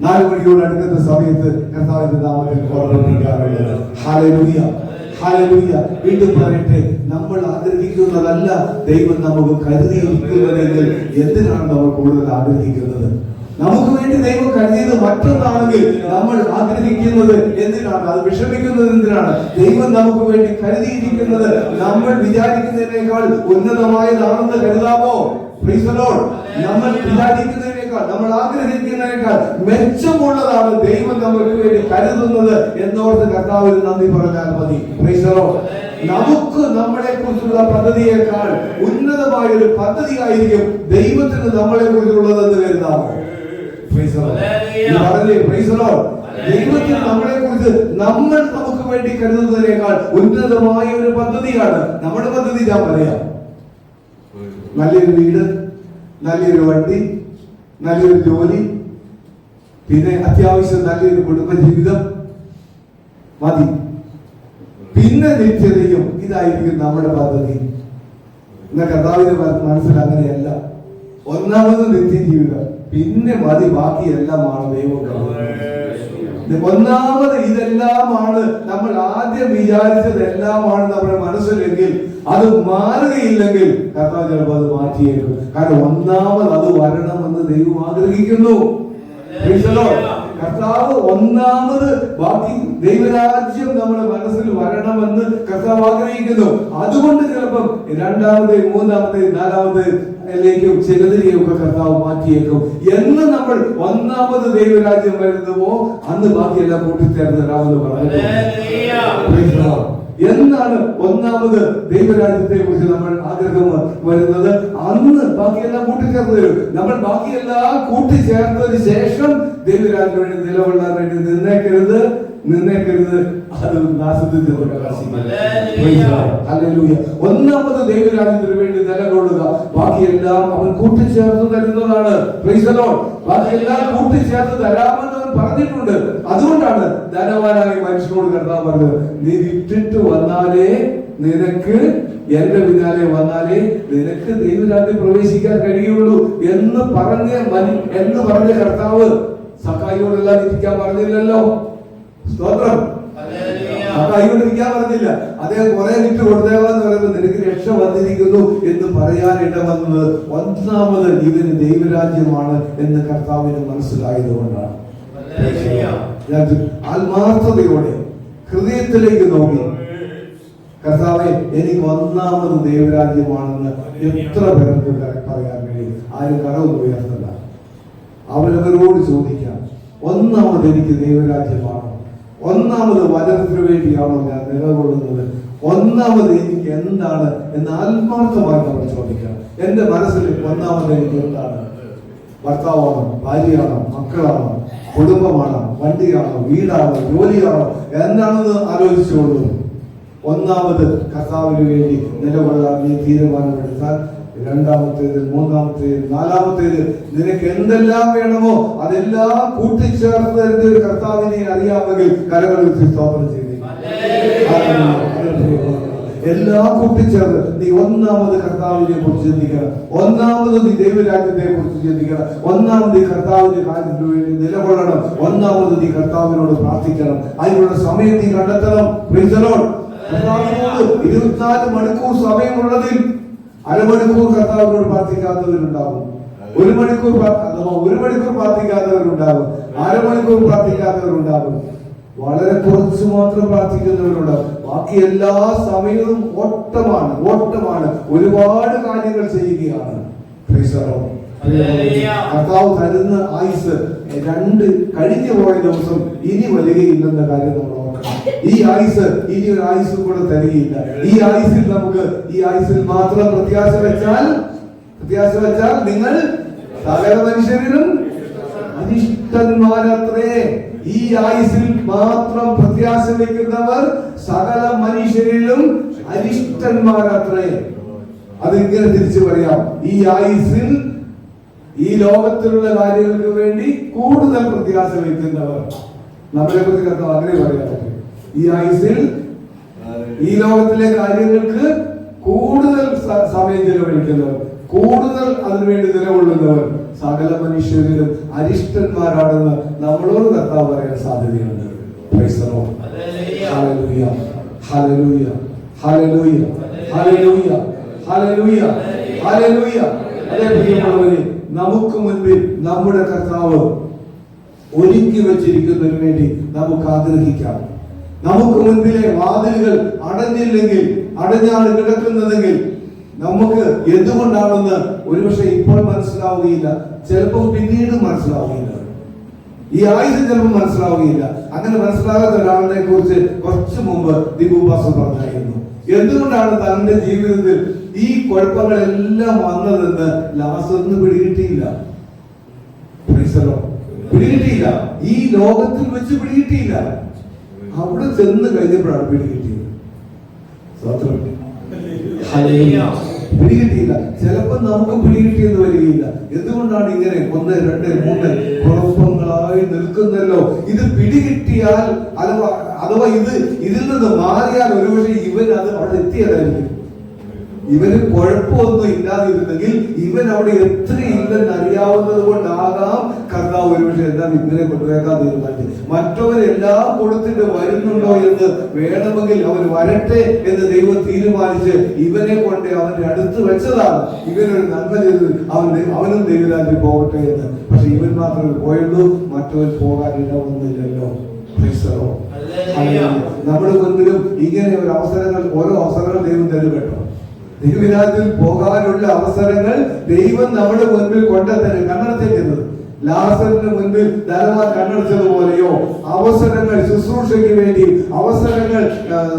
4 മണിയോട് അടുക്കുന്ന സമയത്ത് കർത്താവിന്റെ നാമത്തിൽ ഓർമ്മിപ്പിക്കാറുള്ളത്. Hallelujah, hallelujah. വീണ്ടും പറയട്ടെ, നമ്മൾ ആഗ്രഹിക്കുന്നതല്ല ദൈവം നമുക്ക് കരുതിയിരിക്കുന്നതെങ്കിൽ എന്തിനാണ് നമ്മൾ കൂടുതൽ ആഗ്രഹിക്കുന്നത്? നമുക്ക് വേണ്ടി ദൈവം കരുതിയത് മറ്റൊന്നാണെങ്കിൽ നമ്മൾ ആഗ്രഹിക്കുന്നത് എന്തിനാണ്? അത് വിഷമിക്കുന്നത് എന്തിനാണ്? ദൈവം നമുക്ക് വേണ്ടി കരുതിയിരിക്കുന്നത് നമ്മൾ വിചാരിക്കുന്നതിനേക്കാൾ ഉന്നതമായതാണെന്ന് കരുതാമോ? Praise the lord. നമ്മൾ വിചാരിക്കുന്നതിനേക്കാൾ, നമ്മൾ ആഗ്രഹിക്കുന്നതിനേക്കാൾ മെച്ചമുള്ളതാണ് ദൈവം നമുക്ക് വേണ്ടി കരുതുന്നത് എന്നോർത്ത് കർത്താവിന് നന്ദി പറഞ്ഞാൽ മതി. Price the Lord. നമുക്ക് നമ്മളെ കുറിച്ചുള്ള പദ്ധതിയേക്കാൾ ഉന്നതമായ ഒരു പദ്ധതിയായിരിക്കും ദൈവത്തിന് നമ്മളെ കുറിച്ചുള്ളതെന്ന് കരുതാമോ? ദൈവത്തിന് നമ്മളെ കുറിച്ച് നമ്മൾ നമുക്ക് വേണ്ടി കരുതുന്നതിനേക്കാൾ ഉന്നതമായ ഒരു പദ്ധതിയാണ്. നമ്മുടെ പദ്ധതി ഞാൻ പറയാം. നല്ലൊരു വീട്, നല്ലൊരു വണ്ടി, നല്ലൊരു ജോലി, പിന്നെ അത്യാവശ്യം നല്ലൊരു കുടുംബജീവിതം മതി. പിന്നെ നിത്യതയും. ഇതായിരിക്കും നമ്മുടെ പദ്ധതി. എന്നാൽ കർത്താവിന്റെ മനസ്സിൽ അങ്ങനെയല്ല. ഒന്നാമത് നിത്യജീവിതം, പിന്നെ മതി ബാക്കിയെല്ലാമാണ് ദൈവം. ഒന്നാമത് ഇതെല്ലാമാണ് നമ്മൾ ആദ്യം വിചാരിച്ചത് എല്ലാമാണ് നമ്മുടെ മനസ്സിലെങ്കിൽ അത് മാറുകയില്ലെങ്കിൽ കർത്താവ് ചിലപ്പോൾ അത് മാറ്റിയേക്കും. കാരണം ഒന്നാമത് അത് വരണമെന്ന് ദൈവം ആഗ്രഹിക്കുന്നു. കർത്താവ് ഒന്നാമത് ബാക്കി ദൈവരാജ്യം നമ്മുടെ മനസ്സിൽ വരണമെന്ന് കർത്താവ് ആഗ്രഹിക്കുന്നു. അതുകൊണ്ട് ചിലപ്പം രണ്ടാമത് മൂന്നാമത് നാലാമത് ലേക്കും ചിലതിനെയും ഒക്കെ കർത്താവ് മാറ്റിയേക്കും. എന്ന് നമ്മൾ ഒന്നാമത് ദൈവരാജ്യം വരുന്നുവോ അന്ന് ബാക്കിയെല്ലാം കൂട്ടിച്ചേർന്ന് തരാമെന്ന് പറഞ്ഞു. എന്നാണ് ഒന്നാമത് ദൈവരാജ്യത്തെ കുറിച്ച് നമ്മൾ ആഗ്രഹം വരുന്നത്? അന്ന് ബാക്കിയെല്ലാം കൂട്ടിച്ചേർന്ന് തരും. നമ്മൾ ബാക്കിയെല്ലാം കൂട്ടിച്ചേർത്തതിന് ശേഷം ദൈവരാജ്യം വേണ്ടി നിലകൊള്ളാൻ വേണ്ടി നിന്നേക്കരുത്. അത് നാശത്തിൽ ഒന്നാമത് ദൈവരാജ്യത്തിന് വേണ്ടി നിലകൊള്ളുക. ബാക്കിയെല്ലാം അവൻ കൂട്ടിച്ചേർത്ത് തരുന്നതാണ്. ബാക്കിയെല്ലാം കൂട്ടിച്ചേർത്ത് തരാമെന്ന് അവൻ പറഞ്ഞിട്ടുണ്ട്. അതുകൊണ്ടാണ് ധനവാനായ മനുഷ്യനോട് കർത്താവ് പറഞ്ഞത്, നീ വിട്ടിട്ട് വന്നാലേ നിനക്ക് എന്റെ പിന്നാലെ വന്നാലേ നിനക്ക് ദൈവരാജ്യത്തിൽ പ്രവേശിക്കാൻ കഴിയുള്ളൂ എന്ന് പറഞ്ഞ കർത്താവ് സക്കായിയോടെല്ലാം ഇരിക്കാൻ പറഞ്ഞില്ലല്ലോ. സ്തോത്രം. സക്കായിയോടിരിക്കാൻ പറഞ്ഞില്ല. അദ്ദേഹം കുറെ വിറ്റ് കൊടുത്തേവാന്ന് പറയുമ്പോൾ നിനക്ക് രക്ഷ വന്നിരിക്കുന്നു എന്ന് പറയാൻ ഇടവന്നത് ഒന്നാമത് ഇവന് ദൈവരാജ്യമാണ് എന്ന് കർത്താവിന് മനസ്സിലായതുകൊണ്ടാണ്. ആത്മാർത്ഥതയോടെ ഹൃദയത്തിലേക്ക് നോക്കി, കർത്താവെ എനിക്ക് ഒന്നാമത് ദൈവരാജ്യമാണെന്ന് എത്ര പേർക്ക് പറയാൻ കഴിയും? ആരും കടമൊന്നും ഉയർത്തല്ല. അവരവരോട് ചോദിക്കാം, ഒന്നാമത് എനിക്ക് ദൈവരാജ്യമാണോ? ഒന്നാമത് വചനത്തിന് വേണ്ടിയാണോ ഞാൻ നിലകൊള്ളുന്നത്? ഒന്നാമത് എനിക്ക് എന്താണ് എന്ന് ആത്മാർത്ഥമായി നമ്മൾ ചോദിക്കണം. എന്റെ മനസ്സിൽ ഒന്നാമത് എനിക്ക് എന്താണ്? ഭർത്താവാണോ? ഭാര്യയാണോ? മക്കളാണോ? കുടുംബമാണോ? വണ്ടിയാണോ? വീടാണോ? ജോലിയാണോ? എന്താണെന്ന് ആലോചിച്ചുകൊള്ളു. ഒന്നാമത് കർത്താവിന് വേണ്ടി നിലകൊള്ളാൻ നീ തീരുമാനമെടുത്താൽ രണ്ടാമത്തേത്, മൂന്നാമത്തേത്, നാലാമത്തേത് നിനക്ക് എന്തെല്ലാം വേണമോ അതെല്ലാം കൂട്ടിച്ചേർത്ത് കർത്താവിനെ അറിയാമെങ്കിൽ കരങ്ങളിൽ സ്തോത്രം ചെയ്തു. എല്ലാം കൂട്ടിച്ചേർന്ന് നീ ഒന്നാമത് കർത്താവിനെ കുറിച്ച് ചിന്തിക്കണം. ഒന്നാമത് നീ ദൈവരാജ്യത്തെ കുറിച്ച് ചിന്തിക്കണം. ഒന്നാമത് ഈ കർത്താവിന്റെ കാര്യത്തിന് വേണ്ടി നിലകൊള്ളണം. ഒന്നാമത് നീ കർത്താവിനോട് പ്രാർത്ഥിക്കണം. അതിനുള്ള സമയം നീ കണ്ടെത്തണം. കർത്താവിനോട് 24 മണിക്കൂർ സമയമുള്ളതിൽ അരമണിക്കൂർ കർത്താവിനോട് പ്രാർത്ഥിക്കാത്തവരുണ്ടാകും. ഒരു മണിക്കൂർ പ്രാർത്ഥിക്കാത്തവരുണ്ടാകും. അരമണിക്കൂർ പ്രാർത്ഥിക്കാത്തവരുണ്ടാകും. വളരെ കുറച്ച് മാത്രം പ്രാർത്ഥിക്കുന്നവരുണ്ടാകും. ബാക്കി എല്ലാ സമയവും ഓട്ടമാണ്. ഒരുപാട് കാര്യങ്ങൾ ചെയ്യുകയാണ്. കർത്താവ് തരുന്ന ആയുസ് 2 കഴിഞ്ഞു പോയ ദിവസം ഇനി വരികയില്ലെന്ന കാര്യം നമ്മൾ ഓർക്കണം. ഈ ആയുസ് ഇനി ഒരു ആയുസ് കൂടെ തരികയില്ല. ഈ ആയുസിൽ മാത്രം പ്രത്യാശ വെച്ചാൽ നിങ്ങൾ സകല മനുഷ്യരിലും അരിഷ്ടന്മാരത്രേ. ഈ ആയുസിൽ മാത്രം പ്രത്യാശ വയ്ക്കുന്നവർ സകല മനുഷ്യരിലും അരിഷ്ടന്മാരത്രേ. അതിങ്ങനെ തിരിച്ചു പറയാം, ഈ ആയുസിൽ ഈ ലോകത്തിലുള്ള കാര്യങ്ങൾക്ക് വേണ്ടി കൂടുതൽ പ്രത്യാശ വയ്ക്കുന്നവർ. നമ്മളെ കുറിച്ച് കർത്താവ് അങ്ങനെ പറയാൻ പറ്റും. ഈ ആയുസിൽ ഈ ലോകത്തിലെ കാര്യങ്ങൾക്ക് കൂടുതൽ സമയം ചെലവഴിക്കുന്നവർ, കൂടുതൽ അതിനുവേണ്ടി നിലകൊള്ളുന്നവർ സകല മനുഷ്യരിലും അരിഷ്ടന്മാരാണെന്ന് നമ്മളോട് കർത്താവ് പറയാൻ സാധ്യതയുണ്ട്. നമുക്ക് മുൻപിൽ നമ്മുടെ കർത്താവ് ഒരുക്കി വെച്ചിരിക്കുന്നതിന് വേണ്ടി നമുക്ക് ആഗ്രഹിക്കാം. നമുക്ക് മുൻപിലെ വാതിലുകൾ അടഞ്ഞാണ് കിടക്കുന്നതെങ്കിൽ നമുക്ക് എന്തുകൊണ്ടാണെന്ന് ഒരുപക്ഷെ ഇപ്പോൾ മനസ്സിലാവുകയില്ല. ചിലപ്പോൾ പിന്നീട് മനസ്സിലാവുകയില്ല. ഈ ആയുധം ചിലപ്പോൾ മനസ്സിലാവുകയില്ല. അങ്ങനെ മനസ്സിലാകാത്ത ഒരാളിനെ കുറിച്ച് കുറച്ചു മുമ്പ് ദിബുപാസം പറഞ്ഞായിരുന്നു. എന്തുകൊണ്ടാണ് തന്റെ ജീവിതത്തിൽ ഈ കുഴപ്പങ്ങളെല്ലാം വന്നതെന്ന് ലാസറിന് പിടികിട്ടിയില്ല. ഈ ലോകത്തിൽ വെച്ച് പിടികിട്ടിയില്ല. അവിടെ ചെന്ന് കഴിഞ്ഞപ്പോഴാണ് പിടികിട്ടിയത്. പിടികിട്ടിയില്ല. ചിലപ്പോൾ നമുക്ക് പിടികിട്ടിയെന്ന് വരികയില്ല. എന്തുകൊണ്ടാണ് ഇങ്ങനെ 1, 2, 3 കുഴപ്പങ്ങളായി നിൽക്കുന്നല്ലോ? ഇത് പിടികിട്ടിയാൽ അഥവാ ഇതിൽ നിന്ന് മാറിയാൽ ഒരുപക്ഷെ ഇവൻ അവിടെ എത്തിയതായിരിക്കും. ഇവന് കുഴപ്പമൊന്നും ഇല്ലാതിരുന്നെങ്കിൽ ഇവൻ അവിടെ എത്രയില്ലെന്ന് അറിയാവുന്നത് കൊണ്ടാകാം കർത്താവ് ഒരുപക്ഷെ എല്ലാം ഇങ്ങനെ കൊണ്ടുവരാൻ തീരുമാനിച്ചു. മറ്റവരെല്ലാം കൊടുത്തിട്ട് വരുന്നുണ്ടോ എന്ന് വേണമെങ്കിൽ അവൻ വരട്ടെ എന്ന് ദൈവം തീരുമാനിച്ച് ഇവനെ കൊണ്ട് അവന്റെ അടുത്ത് വെച്ചതാണ്. ഇവനൊരു നന്മ ചെയ്ത് അവനും ദൈവരാജ്യം പോകട്ടെ എന്ന്. പക്ഷെ ഇവൻ മാത്രമേ പോയുള്ളൂ, മറ്റവൻ പോകാൻ ഇടവന്നില്ലല്ലോ. നമ്മുടെ മുൻപിലും ഇങ്ങനെ ഒരു അവസരങ്ങൾ, ഓരോ അവസരങ്ങൾ ദൈവം തരും കേട്ടോ. ദൈവരാജ്യത്തിൽ പോകാനുള്ള അവസരങ്ങൾ ദൈവം നമ്മുടെ മുൻപിൽ കൊണ്ടുതരും. കണ്ണടച്ചേക്കുന്നത് ലാസറിന് മുൻപിൽ ധനവാൻ കണ്ണടച്ചതുപോലെയോ അവസരങ്ങൾ ശുശ്രൂഷയ്ക്ക് വേണ്ടി, അവസരങ്ങൾ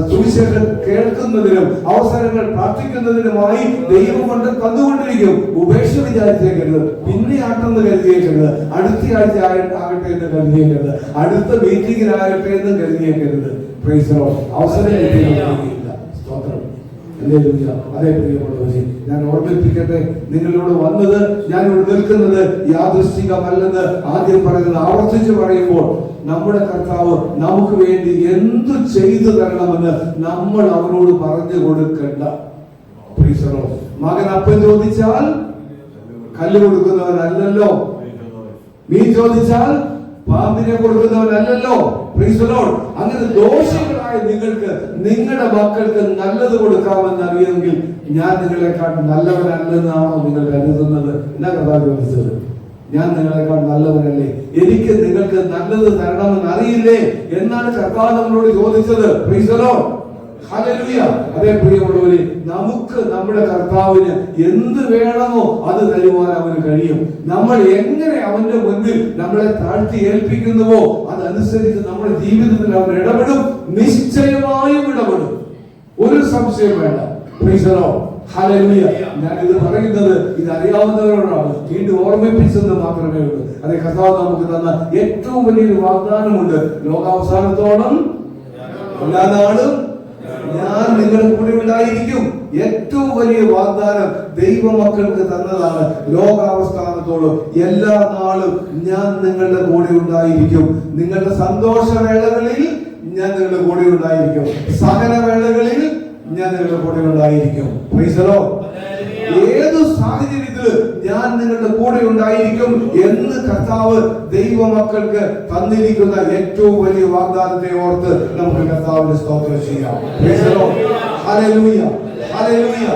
സുവിശേഷം കേൾക്കുന്നതിനും അവസരങ്ങൾ പ്രാർത്ഥിക്കുന്നതിനുമായി ദൈവം കൊണ്ട് തന്നുകൊണ്ടിരിക്കും. ഉപേക്ഷ വിചാരിച്ചേക്കരുത്, പിന്നെ ആട്ടെന്ന് കരുതിയേക്കരുത്, അടുത്ത ആഴ്ച ആകട്ടെ എന്ന് കരുതിയേക്കരുത്, അടുത്ത മീറ്റിംഗിനാകട്ടെ എന്ന് കരുതിയേക്കരുത്. Price the Lord. അവസരം കിട്ടിയില്ല. സ്തോത്രം. അതേ പ്രിയമുള്ളവരെ, ഞാൻ ഓർമ്മിപ്പിക്കട്ടെ, നിങ്ങളോട് വന്നത്, ഞാൻ ഇവിടെ നിൽക്കുന്നത് യാദൃശ്ചികമല്ലെന്ന് ആദ്യം പറയുന്നത് ആവർത്തിച്ച് പറയുമ്പോൾ, നമ്മുടെ കർത്താവ് നമുക്ക് വേണ്ടി എന്തു ചെയ്തു തരണമെന്ന് നമ്മൾ അവനോട് പറഞ്ഞു കൊടുക്കണ്ട. മകൻ അപ്പം ചോദിച്ചാൽ കല്ല് കൊടുക്കുന്നവനല്ലല്ലോ, മീൻ ചോദിച്ചാൽ പാമ്പിനെ കൊടുക്കുന്നവനല്ലല്ലോ. അങ്ങനെ ദോഷികളായ നിങ്ങൾക്ക് നിങ്ങളുടെ മക്കൾക്ക് നല്ലത് കൊടുക്കാമെന്ന് അറിയുമെങ്കിൽ ഞാൻ നിങ്ങളെക്കാൾ നല്ലവനല്ലെന്നാണോ നിങ്ങൾ കരുതുന്നത്? എന്നാ കർത്താവ് ചോദിച്ചത്, ഞാൻ നിങ്ങളെക്കാൾ നല്ലവനല്ലേ, എനിക്ക് നിങ്ങൾക്ക് നല്ലത് തരണമെന്ന് അറിയില്ലേ എന്നാണ് കർത്താവ് നമ്മളോട് ചോദിച്ചത്. Price the lord. ഹല്ലേലൂയ. അതേ പ്രിയമുള്ളവരെ, നമുക്ക് നമ്മുടെ കർത്താവിന് എന്ത് വേണമോ അത് തരുവാൻ അവന് കഴിയും. നമ്മൾ എങ്ങനെ അവന്റെ മുൻപിൽ നമ്മളെ താഴ്ത്തി ഏൽപ്പിക്കുന്നുവോ അതനുസരിച്ച് നമ്മുടെ ജീവിതത്തിൽ അവൻ ഇടപെടും, നിശ്ചയമായും ഇടപെടും, ഒരു സംശയം വേണ്ട. Price the lord. ഹല്ലേലൂയ. ഞാൻ ഇത് പറയുന്നത് ഇത് അറിയാവുന്നവരോടാണ്, വീണ്ടും ഓർമ്മിപ്പിച്ചെന്ന് മാത്രമേ ഉള്ളൂ. അതേ കർത്താവ് നമുക്ക് തന്ന ഏറ്റവും വലിയൊരു വാഗ്ദാനമുണ്ട്. ലോകാവസാനത്തോളം എല്ലാ നാളും ഞാൻ നിങ്ങളുടെ കൂടെ ഉണ്ടായിരിക്കും. ഏറ്റവും വലിയ വാഗ്ദാനം ദൈവമക്കൾക്ക് തന്നതാണ്. ലോകാവസാനത്തോളം എല്ലാ നാളും ഞാൻ നിങ്ങളുടെ കൂടെ ഉണ്ടായിരിക്കും. നിങ്ങളുടെ സന്തോഷവേളകളിൽ ഞാൻ നിങ്ങളുടെ കൂടെ ഉണ്ടായിരിക്കും, സഹനവേളകളിൽ ഞാൻ നിങ്ങളുടെ കൂടെ ഉണ്ടായിരിക്കും. Price the Lord. ഏതു സാഹചര്യത്തിലും ഞാൻ നിങ്ങളുടെ കൂടെ ഉണ്ടായിരിക്കും എന്ന് കർത്താവ് ദൈവമക്കൾക്ക് തന്നിരിക്കുന്ന ഏറ്റവും വലിയ വാഗ്ദാനത്തെ ഓർത്ത് നമുക്ക് കർത്താവിന് സ്തോത്രം ചെയ്യാം. Price the lord. ഹല്ലേലൂയ, ഹല്ലേലൂയ,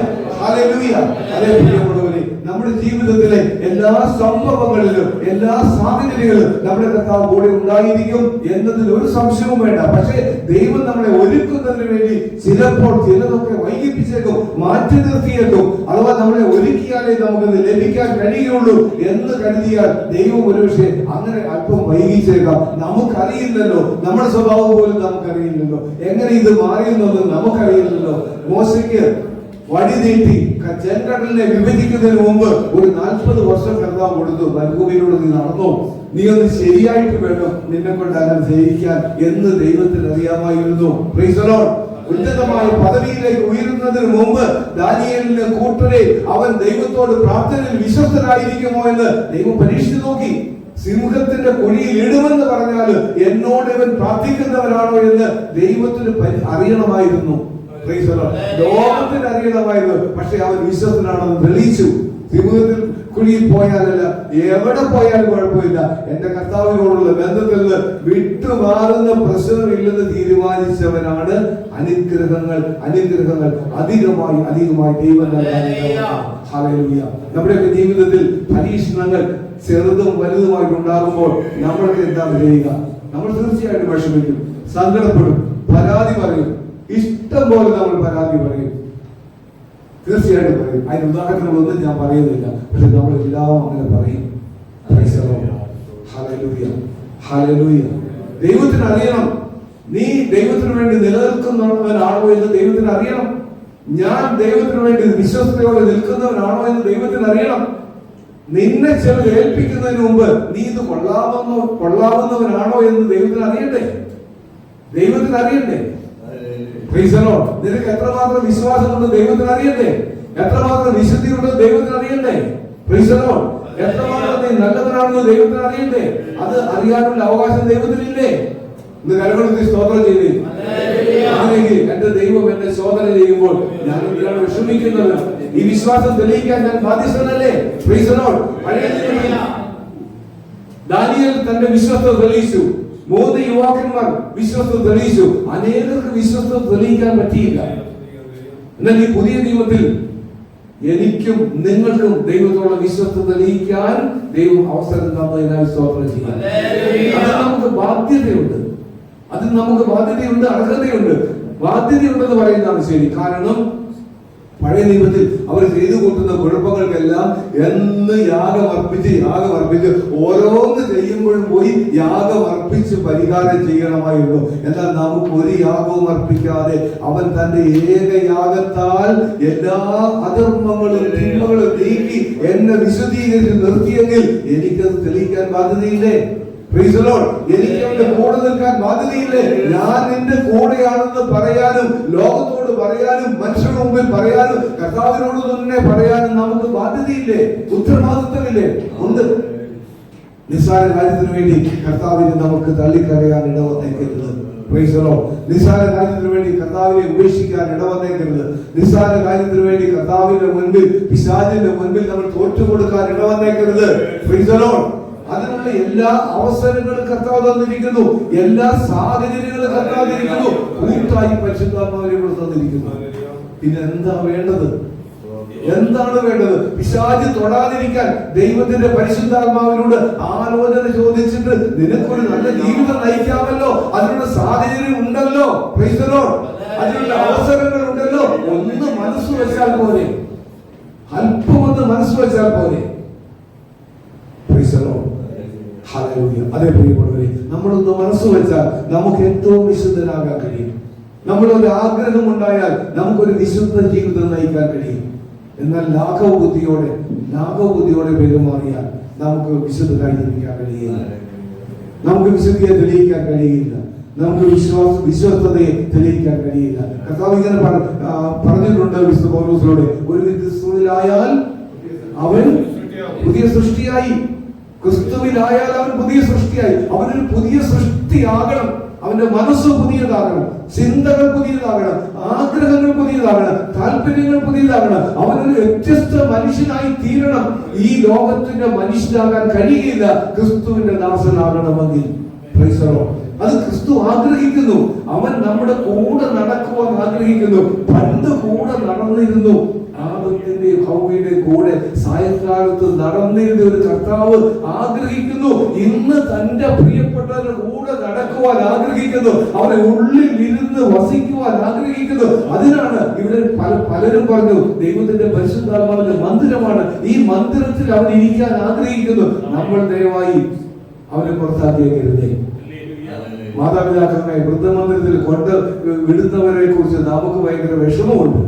ഹല്ലേലൂയ. അതേ പ്രിയമുള്ളവരെ, നമ്മുടെ ജീവിതത്തിലെ എല്ലാ സംഭവങ്ങളിലും എല്ലാ സാഹചര്യങ്ങളിലും നമ്മുടെ കർത്താവ് കൂടെ ഉണ്ടായിരിക്കും എന്നതിൽ ഒരു സംശയവും വേണ്ട. പക്ഷേ ദൈവം നമ്മളെ ഒരുക്കുന്നതിന് വേണ്ടി ചിലപ്പോൾ ചിലതൊക്കെ വൈകിപ്പിച്ചേക്കും, മാറ്റി നിർത്തിയേക്കും. അഥവാ നമ്മളെ ഒരുക്കിയാലേ നമുക്കത് ലഭിക്കാൻ കഴിയുള്ളൂ എന്ന് കരുതിയാൽ ദൈവം ഒരുപക്ഷെ അങ്ങനെ അല്പം വൈകിച്ചേക്കാം. നമുക്കറിയില്ലല്ലോ, നമ്മുടെ സ്വഭാവം പോലും നമുക്കറിയില്ലല്ലോ, എങ്ങനെ ഇത് മാറിയെന്നത് നമുക്കറിയില്ലല്ലോ. മോശയ്ക്ക് വടി നീട്ടി ചെങ്കടലിനെ വിഭജിക്കുന്നതിന് മുമ്പ് ഒരു 40 വർഷം കർത്താവ് കൊടുത്തു. മരുഭൂമിയിലൂടെ നീ നടന്നോ, നീ ഒന്ന് ശരിയായിട്ട് വേണം നിന്നെ കൊണ്ട് അങ്ങനെ ജയിക്കാൻ എന്ന് ദൈവത്തിന് അറിയാമായിരുന്നു. Price the Lord. ഉന്നതമായ പദവിയിലേക്ക് ഉയരുന്നതിന് മുമ്പ് ദാനിയേലിന്റെ കൂട്ടരെ അവൻ ദൈവത്തോട് പ്രാർത്ഥനയിൽ വിശ്വസ്തനായിരിക്കുമോ എന്ന് ദൈവം പരീക്ഷിച്ചു നോക്കി. സിംഹത്തിന്റെ കുഴിയിൽ ഇടുമെന്ന് പറഞ്ഞാൽ എന്നോട് ഇവൻ പ്രാർത്ഥിക്കുന്നവരാണോ എന്ന് ദൈവത്തിന് അറിയണമായിരുന്നു. ലോകത്തിന് അറിയണമായിരുന്നു. പക്ഷെ അവൻ വിശ്വസ്തനാണെന്ന് തെളിയിച്ചു. സിംഹത്തിൽ കുഴിയിൽ പോയാലല്ല, എവിടെ പോയാലും കുഴപ്പമില്ല, എന്റെ കർത്താവിനോടുള്ള ബന്ധത്തിൽ നിന്ന് വിട്ടുമാറുന്ന പ്രശ്നമില്ലെന്ന് തീരുമാനിച്ചവനാണ് അനുഗ്രഹങ്ങൾ അധികമായി ദൈവം നൽകാൻ. ഹല്ലേലൂയ. നമ്മുടെയൊക്കെ ജീവിതത്തിൽ പരീക്ഷണങ്ങൾ ചെറുതും വലുതുമായിട്ട് ഉണ്ടാകുമ്പോൾ നമ്മൾക്ക് എന്താണ് ചെയ്യുക? നമ്മൾ തീർച്ചയായിട്ടും വിഷമിക്കും, സങ്കടപ്പെടും, പരാതി പറയും. ഇഷ്ടം പോലെ നമ്മൾ പരാതി പറയും, തീർച്ചയായിട്ടും പറയും. അതിന് ഉദാഹരണങ്ങളൊന്നും ഞാൻ പറയുന്നില്ല, പക്ഷെ നമ്മൾ എല്ലാം അങ്ങനെ പറയും. Hallelujah, hallelujah. ദൈവത്തിന് അറിയണം നീ ദൈവത്തിന് വേണ്ടി നിലനിൽക്കുന്നവനാണോ എന്ന് ദൈവത്തിന് അറിയണം. ഞാൻ ദൈവത്തിന് വേണ്ടി വിശ്വസ്തയോടെ നിൽക്കുന്നവനാണോ എന്ന് ദൈവത്തിന് അറിയണം. നിന്നെ ചിലത് ഏൽപ്പിക്കുന്നതിന് മുമ്പ് നീ ഇത് കൊള്ളാവുന്നവനാണോ എന്ന് ദൈവത്തിന് അറിയണ്ടേ? ദൈവത്തിന് അറിയണ്ടേ? നിനക്ക് എത്രമാത്രം വിശ്വാസമുണ്ട് ദൈവത്തിന് അറിയണ്ടേ? എത്രമാത്രം വിശുദ്ധിയുണ്ട് ദൈവത്തിന് അറിയണ്ടേ? എത്രമാത്രം നീ നല്ലവനാണെന്ന് ദൈവത്തിന് അറിയണ്ടേ? അത് അറിയാനുള്ള അവകാശം ദൈവത്തിനില്ലേ? ഇന്ന് കരമെടുത്ത് സ്തോത്രം ചെയ്തേ. അങ്ങനെയെങ്കിൽ എന്റെ ദൈവം എന്നെ ശോധന ചെയ്യുമ്പോൾ ഞാൻ എന്തിനാണ് വിഷമിക്കുന്നത്? ഈ വിശ്വാസം തെളിയിക്കാൻ ഞാൻ ബാധ്യസ്ഥനല്ലേ? ദാനിയേൽ തന്റെ വിശ്വാസം തെളിയിച്ചു. 3 യുവാക്കന്മാർ വിശ്വസ്തത തെളിയിച്ചു. അനേകർക്ക് വിശ്വസ്തത തെളിയിക്കാൻ പറ്റിയില്ല. എന്നാൽ ഈ പുതിയ നിയമത്തിൽ എനിക്കും നിങ്ങൾക്കും ദൈവത്തോടുള്ള വിശ്വസ്തത തെളിയിക്കാൻ ദൈവം അവസരം തന്നതിനായി സ്തോത്രം ചെയ്യാം. അതിന് നമുക്ക് ബാധ്യതയുണ്ട്, അർഹതയുണ്ട്. ബാധ്യതയുണ്ടെന്ന് പറയുന്നതാണ് ശരി. കാരണം പഴയ നിയമത്തിൽ അവർ ചെയ്തു കൂട്ടുന്ന കുഴപ്പങ്ങൾക്കെല്ലാം എന്ന് യാഗമർപ്പിച്ച് ഓരോന്ന് ചെയ്യുമ്പോഴും പോയി യാഗമർപ്പിച്ച് പരിഹാരം ചെയ്യണമായിരുന്നു. എന്നാൽ നമുക്ക് ഒരു യാഗവും അർപ്പിക്കാതെ അവൻ തന്റെ ഏകയാഗത്താൽ എല്ലാ അധർമ്മങ്ങളും തിന്മകളും നീക്കി എന്നെ വിശുദ്ധീകരിച്ച് നിർത്തിയെങ്കിൽ എനിക്കത് തെളിയിക്കാൻ ബാധ്യതയില്ലേ? എനിക്ക് അവന്റെ കൂടെ നിൽക്കാൻ ബാധ്യതയില്ലേ? ഞാൻ നിന്റെ കൂടെയാണെന്ന് പറയാനും ലോകത്തോട് പറയാനും മനുഷ്യരുടെ മുമ്പിൽ പറയാനും കർത്താവിനോട് തന്നെ പറയാനും നമുക്ക് ബാധ്യതയില്ലേ? ഉത്തരവാദിത്വമില്ലേ? ഉണ്ട്. നിസ്സാര കാര്യത്തിന് വേണ്ടി കർത്താവിനെ നമുക്ക് തള്ളിക്കളയാൻ ഇടവന്നേക്കരുത്. നിസ്സാര കാര്യത്തിന് വേണ്ടി കർത്താവിനെ ഉപേക്ഷിക്കാൻ ഇടവന്നേക്കരുത്. നിസ്സാര കാര്യത്തിന് വേണ്ടി കർത്താവിന്റെ മുൻപിൽ, പിശാചിന്റെ മുൻപിൽ നമ്മൾ തോറ്റുകൊടുക്കാൻ ഇടവന്നേക്കരുത്. അതിനുള്ള എല്ലാ അവസരങ്ങളും കർത്താവ് തന്നിരിക്കുന്നു, എല്ലാ സാഹചര്യങ്ങളും കർത്താവ് തന്നിരിക്കുന്നു, കൂട്ടായി പരിശുദ്ധാത്മാവിനെ തന്നിരിക്കുന്നു. പിന്നെ എന്താണ് വേണ്ടത്? പിശാച് തൊടാതിരിക്കാൻ ദൈവത്തിന്റെ പരിശുദ്ധാത്മാവിനോട് ആലോചന ചോദിച്ചിട്ട് നിനക്കൊരു നല്ല ജീവിതം നയിക്കാമല്ലോ, അതിനുള്ള സാഹചര്യം ഉണ്ടല്ലോ, അതിനുള്ള അവസരങ്ങൾ ഉണ്ടല്ലോ. ഒന്ന് മനസ്സ് വെച്ചാൽ പോലെ, അല്പമൊന്ന് മനസ്സ് വെച്ചാൽ പോലെ. അതേ പ്രിയപ്പെട്ടവരെ, നമ്മളൊന്ന് മനസ്സ് വെച്ചാൽ നമുക്ക് ഏറ്റവും വിശുദ്ധനാകാൻ കഴിയും. നമ്മളൊരു ആഗ്രഹം ഉണ്ടായാൽ നമുക്കൊരു വിശുദ്ധ ജീവിതം നയിക്കാൻ കഴിയും. എന്നാൽ ലാഘവബുദ്ധിയോടെ പെരുമാറിയാൽ നമുക്ക് വിശുദ്ധരായി ജീവിക്കാൻ കഴിയില്ല. നമുക്ക് വിശുദ്ധിയെ തെളിയിക്കാൻ കഴിയില്ല. നമുക്ക് വിശ്വസ്തതയെ തെളിയിക്കാൻ കഴിയില്ല. കർത്താവ് ഇങ്ങനെ പറഞ്ഞിട്ടുണ്ട് വിശുദ്ധ പൗലോസിലൂടെ, ഒരു ക്രിസ്തുവിലായാൽ അവൻ പുതിയ സൃഷ്ടിയായി. ക്രിസ്തുവിലായാൽ അവൻ പുതിയ സൃഷ്ടിയായി. അവനൊരു പുതിയ സൃഷ്ടിയാകണം. അവന്റെ മനസ്സ് പുതിയതാകണം, ചിന്തകൾ പുതിയതാകണം, ആഗ്രഹങ്ങൾ പുതിയതാകണം, താല്പര്യങ്ങൾ പുതിയതാകണം. അവനൊരു വ്യത്യസ്ത മനുഷ്യനായി തീരണം. ഈ ലോകത്തിന്റെ മനുഷ്യനാകാൻ കഴിയില്ല ക്രിസ്തുവിന്റെ ദാസനാകണമെങ്കിൽ. അത് ക്രിസ്തു ആഗ്രഹിക്കുന്നു. അവൻ നമ്മുടെ കൂടെ നടക്കുവാൻ ആഗ്രഹിക്കുന്നു. പണ്ട് കൂടെ നടന്നിരുന്നു. ആദത്തിന്റെ ഹവ്വയുടെ കൂടെ സായങ്കാലത്ത് നടന്നിരുന്ന ഒരു കർത്താവ് ആഗ്രഹിക്കുന്നു. ഇന്ന് തന്റെ പ്രിയപ്പെട്ടവരുടെ കൂടെ നടക്കുവാൻ ആഗ്രഹിക്കുന്നു. അവരെ ഉള്ളിൽ ഇരുന്ന് വസിക്കുവാൻ ആഗ്രഹിക്കുന്നു. അതിനാണ് ഇവിടെ പലരും പറഞ്ഞു, ദൈവത്തിന്റെ പരിശുദ്ധാത്മാവിന്റെ മന്ദിരമാണ്. ഈ മന്ദിരത്തിൽ അവൻ ഇരിക്കാൻ ആഗ്രഹിക്കുന്നു. നമ്മൾ ദയവായി അവനെ പുറത്താക്കിയേക്കരുതേ. മാതാപിതാക്കളെ വൃദ്ധമന്ദിരത്തിൽ കൊണ്ട് വിടുന്നവരെ കുറിച്ച് നമുക്ക് ഭയങ്കര വിഷമമുണ്ട്.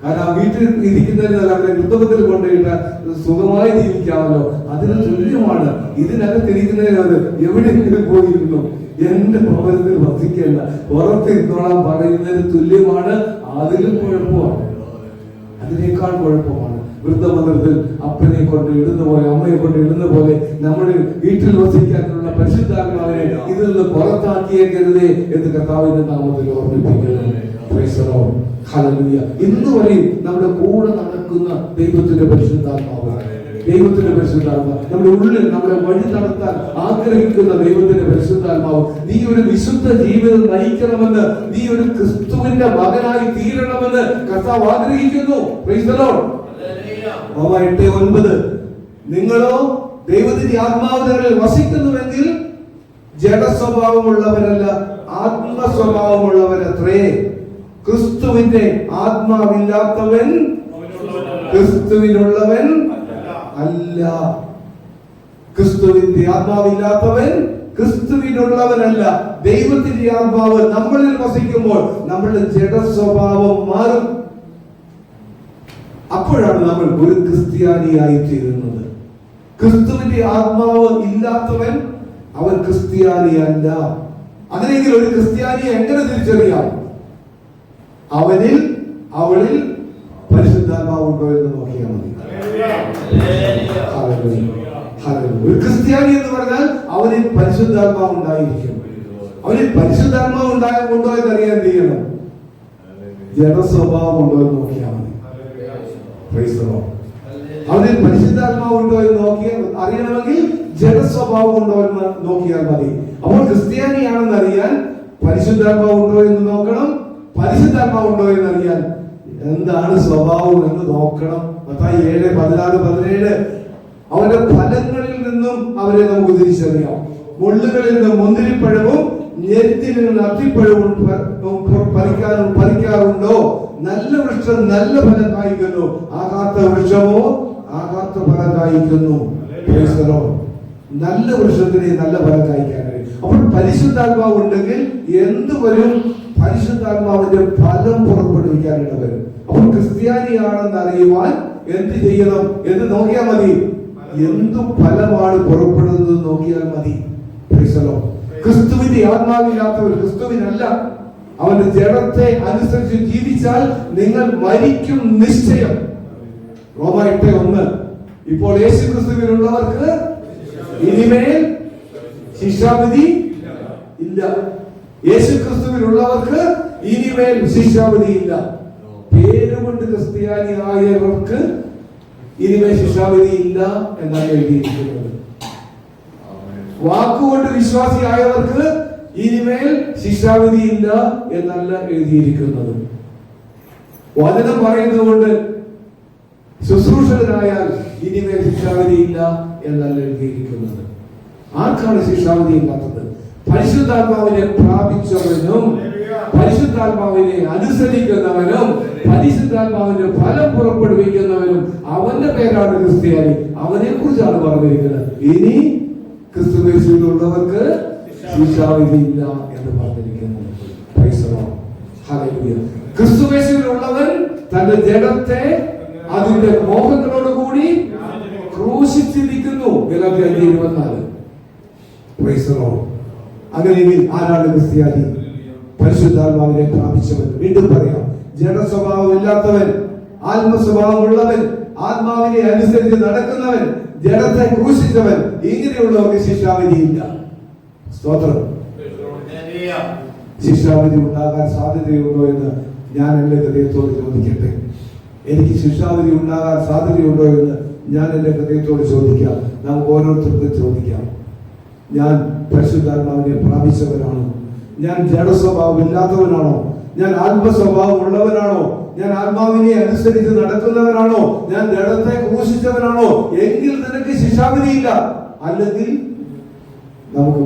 കാരണം വീട്ടിൽ ഇരിക്കുന്നതിനല്ല അവരെ വൃദ്ധത്തിൽ കൊണ്ടുപോയിട്ട് സുഖമായി ജീവിക്കാമല്ലോ. അതിന് തുല്യമാണ് ഇതിനകത്തിരിക്കുന്നതിനത്. എവിടെയെങ്കിലും പോയിരുന്നു എന്റെ ഭവനത്തിൽ വസിക്കേണ്ട, പുറത്തിരുന്നോളാൻ പറയുന്നതിന് തുല്യമാണ്. അതിലും കുഴപ്പമാണ്, അതിനേക്കാൾ കുഴപ്പമാണ്. വൃദ്ധമന്ദിരത്തിൽ അപ്പനെ കൊണ്ട് ഇടുന്ന പോലെ, അമ്മയെ കൊണ്ട് ഇടുന്ന പോലെ നമ്മുടെ വീട്ടിൽ വസിക്കാനുള്ള പരിശുദ്ധാത്മാവിനെ ഇതിൽ നിന്ന് പുറത്താക്കിയേക്കരുതേ എന്ന് കർത്താവിന്റെ നാമത്തിൽ ഓർമ്മിപ്പിക്കുന്നു. ഇന്ന് വരെയും നമ്മുടെ കൂടെ നടക്കുന്ന ദൈവത്തിന്റെ പരിശുദ്ധാത്മാവ്, നമ്മുടെ ഉള്ളിൽ നമ്മളെ വഴി നടത്താൻ ആഗ്രഹിക്കുന്ന ദൈവത്തിന്റെ പരിശുദ്ധാത്മാവ്, നീ ഒരു വിശുദ്ധ ജീവിതം നയിക്കണമെന്ന്, നീ ഒരു ക്രിസ്തുവിന്റെ മകനായി തീരണമെന്ന് കർത്താവ് ആഗ്രഹിക്കുന്നു. 8:9 നിങ്ങളോ ദൈവത്തിന്റെ ആത്മാവിൽ വസിക്കുന്നുവെങ്കിൽ ജഡസ്വഭാവമുള്ളവരല്ല, ആത്മസ്വഭാവമുള്ളവരത്രേ. ക്രിസ്തുവിന്റെ ആത്മാവില്ലാത്തവൻ ക്രിസ്തുവിനുള്ളവൻ അല്ല. ക്രിസ്തുവിന്റെ ആത്മാവില്ലാത്തവൻ ക്രിസ്തുവിനുള്ളവനല്ല. ദൈവത്തിന്റെ ആത്മാവ് നമ്മളിൽ വസിക്കുമ്പോൾ നമ്മളുടെ ജഡസ്വഭാവം മാറും. അപ്പോഴാണ് നമ്മൾ ഒരു ക്രിസ്ത്യാനിയായി തീരുന്നത്. ക്രിസ്തുവിന്റെ ആത്മാവ് ഇല്ലാത്തവൻ അവൻ ക്രിസ്ത്യാനിയല്ല. അങ്ങനെയെങ്കിൽ ഒരു ക്രിസ്ത്യാനിയെ എങ്ങനെ തിരിച്ചറിയാം? അവനിൽ അവളിൽ പരിശുദ്ധാത്മാവുണ്ടോ എന്ന് നോക്കിയാൽ മതി. ഒരു ക്രിസ്ത്യാനി എന്ന് പറഞ്ഞാൽ അവനിൽ പരിശുദ്ധാത്മാവ് ഉണ്ടായിരിക്കും. അവനിൽ പരിശുദ്ധാത്മാവ് ഉണ്ടോ എന്ന് അറിയാൻ എന്ത് ചെയ്യണം? ജഡസ്വഭാവം ഉണ്ടോ എന്ന് നോക്കിയാൽ മതി. അവനിൽ പരിശുദ്ധാത്മാവ് ഉണ്ടോ എന്ന് നോക്കിയാൽ അറിയണമെങ്കിൽ ജഡസ്വഭാവം ഉണ്ടോ എന്ന് നോക്കിയാൽ മതി. അപ്പോൾ ക്രിസ്ത്യാനിയാണെന്ന് അറിയാൻ പരിശുദ്ധാത്മാവ് ഉണ്ടോ എന്ന് നോക്കണം. പരിശുദ്ധാത്മാവ് ഉണ്ടോ എന്ന് അറിയാൻ എന്താണ് സ്വഭാവം എന്ന് നോക്കണം. മത്തായി 7:16-17 അവന്റെ ഫലങ്ങളിൽ നിന്നും അവരെ നമുക്ക് തിരിച്ചറിയാം. മുള്ളുകളിൽ നിന്ന് മുന്തിരിപ്പഴവും ഞെരുത്തിൽ നിന്ന് അത്തിപ്പഴവും പറിക്കാറുണ്ടോ? നല്ല വൃക്ഷം നല്ല ഫലം കായ്ക്കുന്നു, ആകാത്ത വൃക്ഷമോ ആകാത്ത ഫലം കായ്ക്കുന്നു. നല്ല വൃക്ഷത്തിന് നല്ല ഫലം കായ്ക്കാൻ കഴിയും. അപ്പോൾ പരിശുദ്ധാത്മാവ് ഉണ്ടെങ്കിൽ എന്ത് വരും? പരിശുദ്ധാത്മാവിന്റെ ഫലം പുറപ്പെടുവിക്കാനിട വരും. അപ്പോൾ ക്രിസ്ത്യാനിയാണെന്ന് അറിയുവാൻ എന്ത് ചെയ്യണം എന്ന് നോക്കിയാൽ മതി. എന്തു ഫലമാണ് പുറപ്പെടുന്നത് നോക്കിയാൽ മതി. ക്രിസ്തുവിന്റെ ആത്മാവില്ലാത്തവർ ക്രിസ്തുവിനല്ല. അവന്റെ ജഡത്തെ അനുസരിച്ച് ജീവിച്ചാൽ നിങ്ങൾ മരിക്കും നിശ്ചയം. റോമ 8:1. ഇപ്പോൾ യേശു ക്രിസ്തുവിനുള്ളവർക്ക് ഇനിമേൽ ശിക്ഷാവിധി ഇല്ല. യേശു ക്രിസ്തുവിനുള്ളവർക്ക് ഇനിമേൽ ശിക്ഷാവിധി ഇല്ല. പേരുകൊണ്ട് ക്രിസ്ത്യാനിയായവർക്ക് ഇനിമേൽ ശിക്ഷാവിധി ഇല്ല എന്നാണ് എഴുതിയിരിക്കുന്നത്. വാക്കുകൊണ്ട് വിശ്വാസിയായവർക്ക് ഇനിമേൽ ശിക്ഷാവിധി ഇല്ല എന്നല്ല എഴുതിയിരിക്കുന്നത്. വചനം പറയുന്നത് കൊണ്ട് ശുശ്രൂഷകനായാൽ ഇനിമേൽ ശിക്ഷാവിധി ഇല്ല എന്നല്ല എഴുതിയിരിക്കുന്നത്. ആർക്കാണ് ശിക്ഷാവിധി ഇല്ലാത്തത്? പരിശുദ്ധാത്മാവിനെ പ്രാപിച്ചവനും പരിശുദ്ധാത്മാവിനെ അനുസരിക്കുന്നവനും പരിശുദ്ധാത്മാവിന്റെ ഫലം പുറപ്പെടുവിക്കുന്നവനും അവന്റെ പേരാണ് ക്രിസ്ത്യാനി. അവനെ കുറിച്ചാണ് പറഞ്ഞിരിക്കുന്നത്. ഇനി ക്രിസ്തുവേശുവിലുള്ളവർക്ക് ശിക്ഷാവിധി ഇല്ല എന്ന് പറഞ്ഞിരിക്കുന്നു. ക്രിസ്തുവേശുവിലുള്ളവൻ തന്റെ ജഡത്തെ അതിന്റെ മോഹങ്ങളോട് കൂടി ക്രൂശിച്ചിരിക്കുന്നു. ഗലാത്യർ 5:24. അങ്ങനെയെങ്കിൽ ആരാണ് ക്രിസ്ത്യാനി? പരിശുദ്ധാത്മാവിനെ പ്രാപിച്ചവൻ. വീണ്ടും പറയാം, ജഡസ്വഭാവം ഇല്ലാത്തവൻ, ആത്മസ്വഭാവമുള്ളവൻ, ആത്മാവിനെ അനുസരിച്ച് നടക്കുന്നവൻ, ജഡത്തെ ക്രൂശിച്ചവൻ, ഇങ്ങനെയുള്ളവർക്ക് ശിക്ഷാവിധിയില്ല. സ്തോത്രം. ശിക്ഷാവിധി ഉണ്ടാകാൻ സാധ്യതയുണ്ടോ എന്ന് ഞാൻ എന്റെ ഹൃദയത്തോട് ചോദിക്കട്ടെ. എനിക്ക് ശിക്ഷാവിധി ഉണ്ടാകാൻ സാധ്യതയുണ്ടോ എന്ന് ഞാൻ എന്റെ ഹൃദയത്തോട് ചോദിക്കാം. നമുക്ക് ഓരോരുത്തർക്കും ചോദിക്കാം. ഞാൻ പരിശുദ്ധാത്മാവിനെ പ്രാപിച്ചവനാണോ? ഞാൻ ജഡസ്വഭാവം ഇല്ലാത്തവനാണോ? ഞാൻ ആത്മസ്വഭാവം ഉള്ളവനാണോ? ഞാൻ ആത്മാവിനെ അനുസരിച്ച് നടക്കുന്നവനാണോ? ഞാൻ ജഡത്തെ ക്രൂശിച്ചവനാണോ? എങ്കിൽ നിനക്ക് ശിക്ഷാവിധിയില്ല. അല്ലെങ്കിൽ നമുക്ക്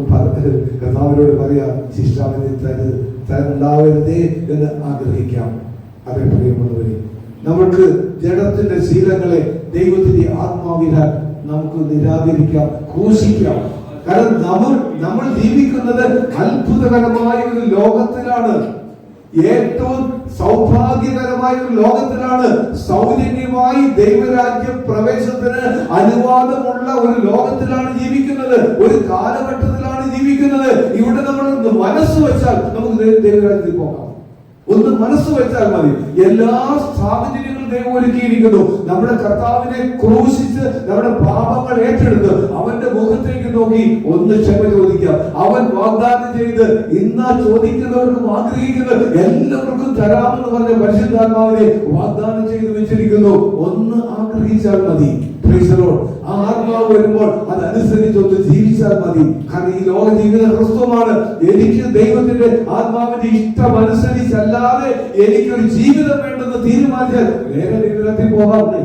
കർത്താവിനോട് പറയാം, ശിക്ഷാവിധി തരുണ്ടാവരുതേ എന്ന് ആഗ്രഹിക്കാം. അതേ പ്രിയമുള്ളവരെ, നമുക്ക് ജഡത്തിന്റെ ശീലങ്ങളെ ദൈവത്തിന്റെ ആത്മാവിനാൽ നമുക്ക് നിരാകരിക്കാം, ക്രൂശിക്കാം. കാരണം നമ്മൾ ജീവിക്കുന്നത് അത്ഭുതകരമായ ഒരു ലോകത്തിലാണ്. ഏറ്റവും സൗഭാഗ്യകരമായ ഒരു ലോകത്തിലാണ്. സൗജന്യമായി ദൈവരാജ്യ പ്രവേശനത്തിന് അനുവാദമുള്ള ഒരു ലോകത്തിലാണ് ജീവിക്കുന്നത്. ഒരു കാലഘട്ടത്തിലാണ് ജീവിക്കുന്നത്. ഇവിടെ നമ്മൾ മനസ്സ് വെച്ചാൽ നമുക്ക് ദൈവരാജ്യത്തിൽ പോകാം. ഒന്ന് മനസ്സ് വെച്ചാൽ മതി. എല്ലാ സാഹചര്യങ്ങളും ദൈവം ഒരുക്കിയിരിക്കുന്നു. നമ്മുടെ കർത്താവിനെ ക്രൂശിച്ച് നമ്മുടെ പാപങ്ങൾ ഏറ്റെടുത്ത് അവന്റെ മുഖത്തേക്ക് നോക്കി ഒന്ന് ക്ഷമ ചോദിക്കാം. അവൻ വാഗ്ദാനം ചെയ്ത് ഇന്നാ ചോദിക്കുന്നവർക്കും ആഗ്രഹിക്കുന്നത് എല്ലാവർക്കും തരാമെന്ന് പറഞ്ഞ പരിശുദ്ധാത്മാവിനെ വാഗ്ദാനം ചെയ്ത് വെച്ചിരിക്കുന്നു. ഒന്ന് ആഗ്രഹിച്ചാൽ മതി. ആ ആത്മാവ് വരുമ്പോൾ അതനുസരിച്ച് ഒന്ന് ജീവിച്ചാൽ മതി. കാരണം ഈ ലോക ജീവിതം ഹ്രസ്വമാണ്. എനിക്ക് ദൈവത്തിന്റെ ആത്മാവിന്റെ ഇഷ്ടം അനുസരിച്ചല്ലാതെ എനിക്കൊരു ജീവിതം വേണ്ടെന്ന് തീരുമാനിച്ചാൽ വേറെ ജീവിതത്തിൽ പോകാറില്ലേ?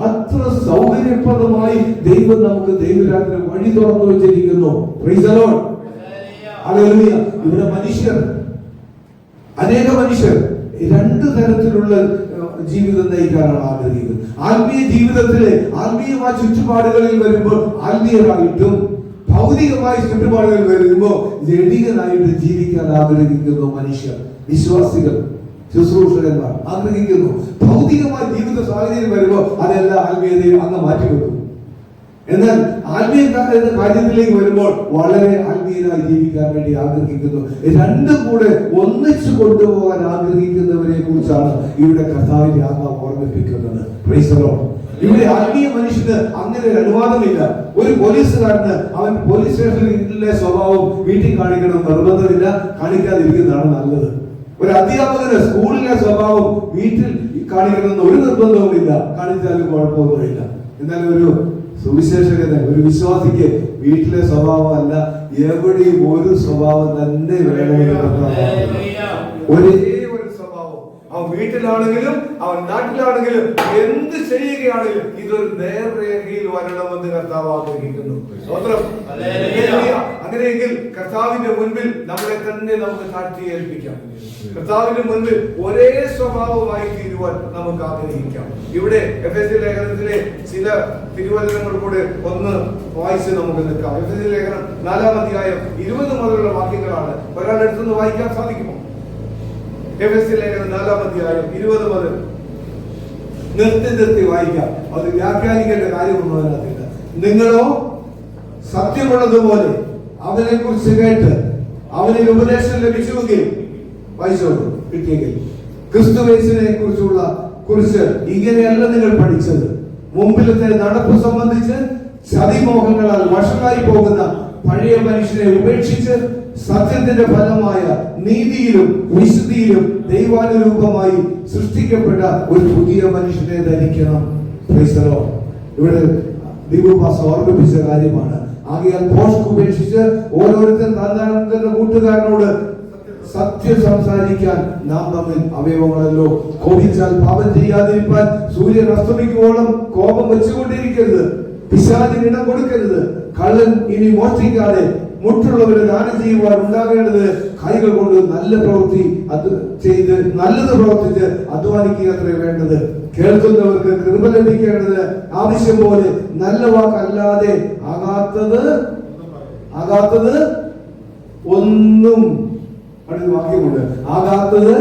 അത്ര സൗകര്യപ്രദമായി ദൈവം നമുക്ക് ദൈവരാജ്യത്തിന് വഴി തുറന്നു വെച്ചിരിക്കുന്നു. ഇവിടെ മനുഷ്യർ, അനേക മനുഷ്യർ രണ്ട് തരത്തിലുള്ള ജീവിതം നയിക്കാനാണ് ആഗ്രഹിക്കുന്നത്. ആത്മീയ ജീവിതത്തിലെ ആത്മീയമായ ചുറ്റുപാടുകളിൽ വരുമ്പോൾ ആത്മീയരായിട്ടും ഭൗതികമായ ചുറ്റുപാടുകളിൽ വരുമ്പോൾ ജഡികനായിട്ട് ജീവിക്കാൻ ആഗ്രഹിക്കുന്നു മനുഷ്യർ. വിശ്വാസികൾ, ശുശ്രൂഷകന്മാർ ആഗ്രഹിക്കുന്നു. ഭൗതികമായ ജീവിത സാഹചര്യം വരുമ്പോൾ അതെല്ലാം ആത്മീയതയിൽ അങ്ങ് മാറ്റിവെക്കും. എന്നാൽ ആത്മീയ കാര്യത്തിലേക്ക് വരുമ്പോൾ വളരെ ആത്മീയനായി ജീവിക്കാൻ വേണ്ടി ആഗ്രഹിക്കുന്നു. രണ്ടും കൂടെ ഒന്നിച്ചു കൊണ്ടുപോകാൻ ആഗ്രഹിക്കുന്നവരെ കുറിച്ചാണ് ഇവിടെ കർത്താവിന്റെ ആത്മാവ് ഓർമ്മിപ്പിക്കുന്നത്. ഇവിടെ ആത്മീയ മനുഷ്യന് അങ്ങനെ ഒരു അനുവാദമില്ല. ഒരു പോലീസുകാരന് അവൻ പോലീസ് സ്റ്റേഷനിലെ സ്വഭാവം വീട്ടിൽ കാണിക്കണം നിർബന്ധമില്ല, കാണിക്കാതിരിക്കുന്നതാണ് നല്ലത്. ഒരു അധ്യാപകന് സ്കൂളിലെ സ്വഭാവം വീട്ടിൽ കാണിക്കണമെന്ന് ഒരു നിർബന്ധവുമില്ല, കാണിച്ചാലും കുഴപ്പമൊന്നുമില്ല. എന്നാൽ ഒരു സുവിശേഷകന്, ഒരു വിശ്വാസിക്ക് വീട്ടിലെ സ്വഭാവമല്ല, എവിടെയും ഒരു സ്വഭാവം തന്നെ വേണമെന്ന് ഒരേ ഒരു സ്വഭാവം. അവൻ വീട്ടിലാണെങ്കിലും അവൻ നാട്ടിലാണെങ്കിലും എന്ത് ചെയ്യുകയാണെങ്കിലും ഇതൊരു നേർരേഖയിൽ വരണമെന്ന് കർത്താവ് ആഗ്രഹിക്കുന്നു. സ്തോത്രം. അങ്ങനെയെങ്കിൽ കർത്താവിന്റെ മുൻപിൽ നമ്മളെ തന്നെ നമുക്ക് താഴ്ത്തി ഏൽപ്പിക്കാം. കർത്താവിന്റെ മുൻപിൽ ഒരേ സ്വഭാവമായി തീരുവാൻ നമുക്ക് ആഗ്രഹിക്കാം. ഇവിടെ എഫെസ്യ ലേഖനത്തിലെ ചില തിരുവചനങ്ങൾ കൂടെ ഒന്ന് വായിച്ച് നമുക്ക് നിൽക്കാം. എഫെസ്യ ലേഖനം 4-ാം അധ്യായം 20 മുതലുള്ള വാക്യങ്ങളാണ്. ഒരാളുടെ അടുത്തുനിന്ന് വായിക്കാൻ സാധിക്കുമോ? എഫെസ്യ ലേഖനം 4-ാം അധ്യായം 20 മുതൽ നിർത്തി വായിക്കാം. അത് വ്യാഖ്യാനിക്കേണ്ട കാര്യമൊന്നും അതിനകത്തില്ല. നിങ്ങളോ സത്യമുള്ളതുപോലെ അവനെ കുറിച്ച് കേട്ട് അവനിൽ ഉപദേശം ലഭിച്ചുവെങ്കിൽ വായിച്ചോളൂ. കിട്ടിയെങ്കിൽ ക്രിസ്തുവേശുവിനെ കുറിച്ച് ഇങ്ങനെയല്ല നിങ്ങൾ പഠിച്ചത്. മുമ്പിലത്തെ നടപ്പ് സംബന്ധിച്ച് ചതിമോഹങ്ങളാൽ വഷളായി പോകുന്ന പഴയ മനുഷ്യനെ ഉപേക്ഷിച്ച് സത്യത്തിന്റെ ഫലമായ നീതിയിലും വിശുദ്ധിയിലും ദൈവാനുരൂപമായി സൃഷ്ടിക്കപ്പെട്ട ഒരു പുതിയ മനുഷ്യനെ ധരിക്കണം. ഇവിടെ ദീപുപാസ് ഓർമ്മിപ്പിച്ച കാര്യമാണ്. ആകയാൽ പോസ്റ്റ് ഉപേക്ഷിച്ച് ഓരോരുത്തരും തന്റെ കൂട്ടുകാരനോട് സത്യം സംസാരിക്കാൻ നാം തമ്മിൽ അവയവങ്ങളല്ലോ. കോപിച്ചാൽ പാപം ചെയ്യാതിരിക്കാൻ സൂര്യൻ അസ്തമിക്കുവോളം കോപം വെച്ചുകൊണ്ടിരിക്കരുത്. പിശാചിന് ഇടം കൊടുക്കരുത്. കള്ളൻ ഇനി മോഷ്ടിക്കാതെ മുട്ടുള്ളവരെ ദാനം ചെയ്യുവാൻ ഉണ്ടാകേണ്ടത് കൈകൾ കൊണ്ട് നല്ല പ്രവൃത്തി ചെയ്ത് നല്ലത് പ്രവർത്തിച്ച് അധ്വാനിക്കുക അത്രേ വേണ്ടത്. കേൾക്കുന്നവർക്ക് കൃപ ലഭിക്കേണ്ടത് ആവശ്യം പോലെ നല്ല വാക്കല്ലാതെ ആകാത്തത് ഒന്നും. അടുത്ത വാക്യമുണ്ട്. ആകാത്തത്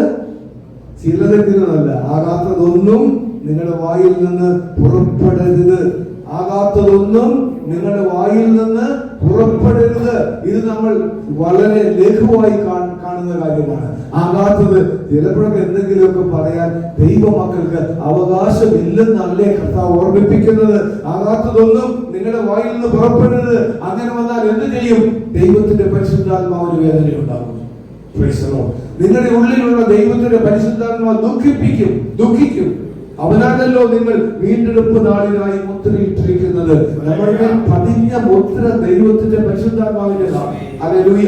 ചിലതെങ്കിലുമല്ല, ആകാത്തതൊന്നും നിങ്ങളുടെ വായിൽ നിന്ന് പുറപ്പെടരുത്. ആകാത്തതൊന്നും നിങ്ങളുടെ വായിൽ നിന്ന് പുറപ്പെടരുത്. ഇത് നമ്മൾ വളരെ ലഘുവായി കാണുന്ന കാര്യമാണ്. ആകാത്തത് ചിലപ്പോഴൊക്കെ എന്തെങ്കിലുമൊക്കെ പറയാൻ ദൈവമക്കൾക്ക് അവകാശമില്ലെന്നല്ലേ കർത്താവ് ഓർമ്മിപ്പിക്കുന്നത്. ആകാത്തതൊന്നും നിങ്ങളുടെ വായിൽ നിന്ന് പുറപ്പെടരുത്. അങ്ങനെ വന്നാൽ എന്ത് ചെയ്യും? ദൈവത്തിന്റെ പരിശുദ്ധാത്മാവിന് വേദനയുണ്ടാകും. നിങ്ങളുടെ ഉള്ളിലുള്ള ദൈവത്തിന്റെ പരിശുദ്ധാത്മാവ് ദുഃഖിക്കും. അവനാണല്ലോ നിങ്ങൾ വീണ്ടെടുപ്പ് നാളിനായി മുദ്രയിട്ടിരിക്കുന്നത്. നമ്മളുടെ പതിഞ്ഞ മുദ്ര ദൈവത്തിന്റെ പരിശുദ്ധാത്മാവിന്റെ. Hallelujah,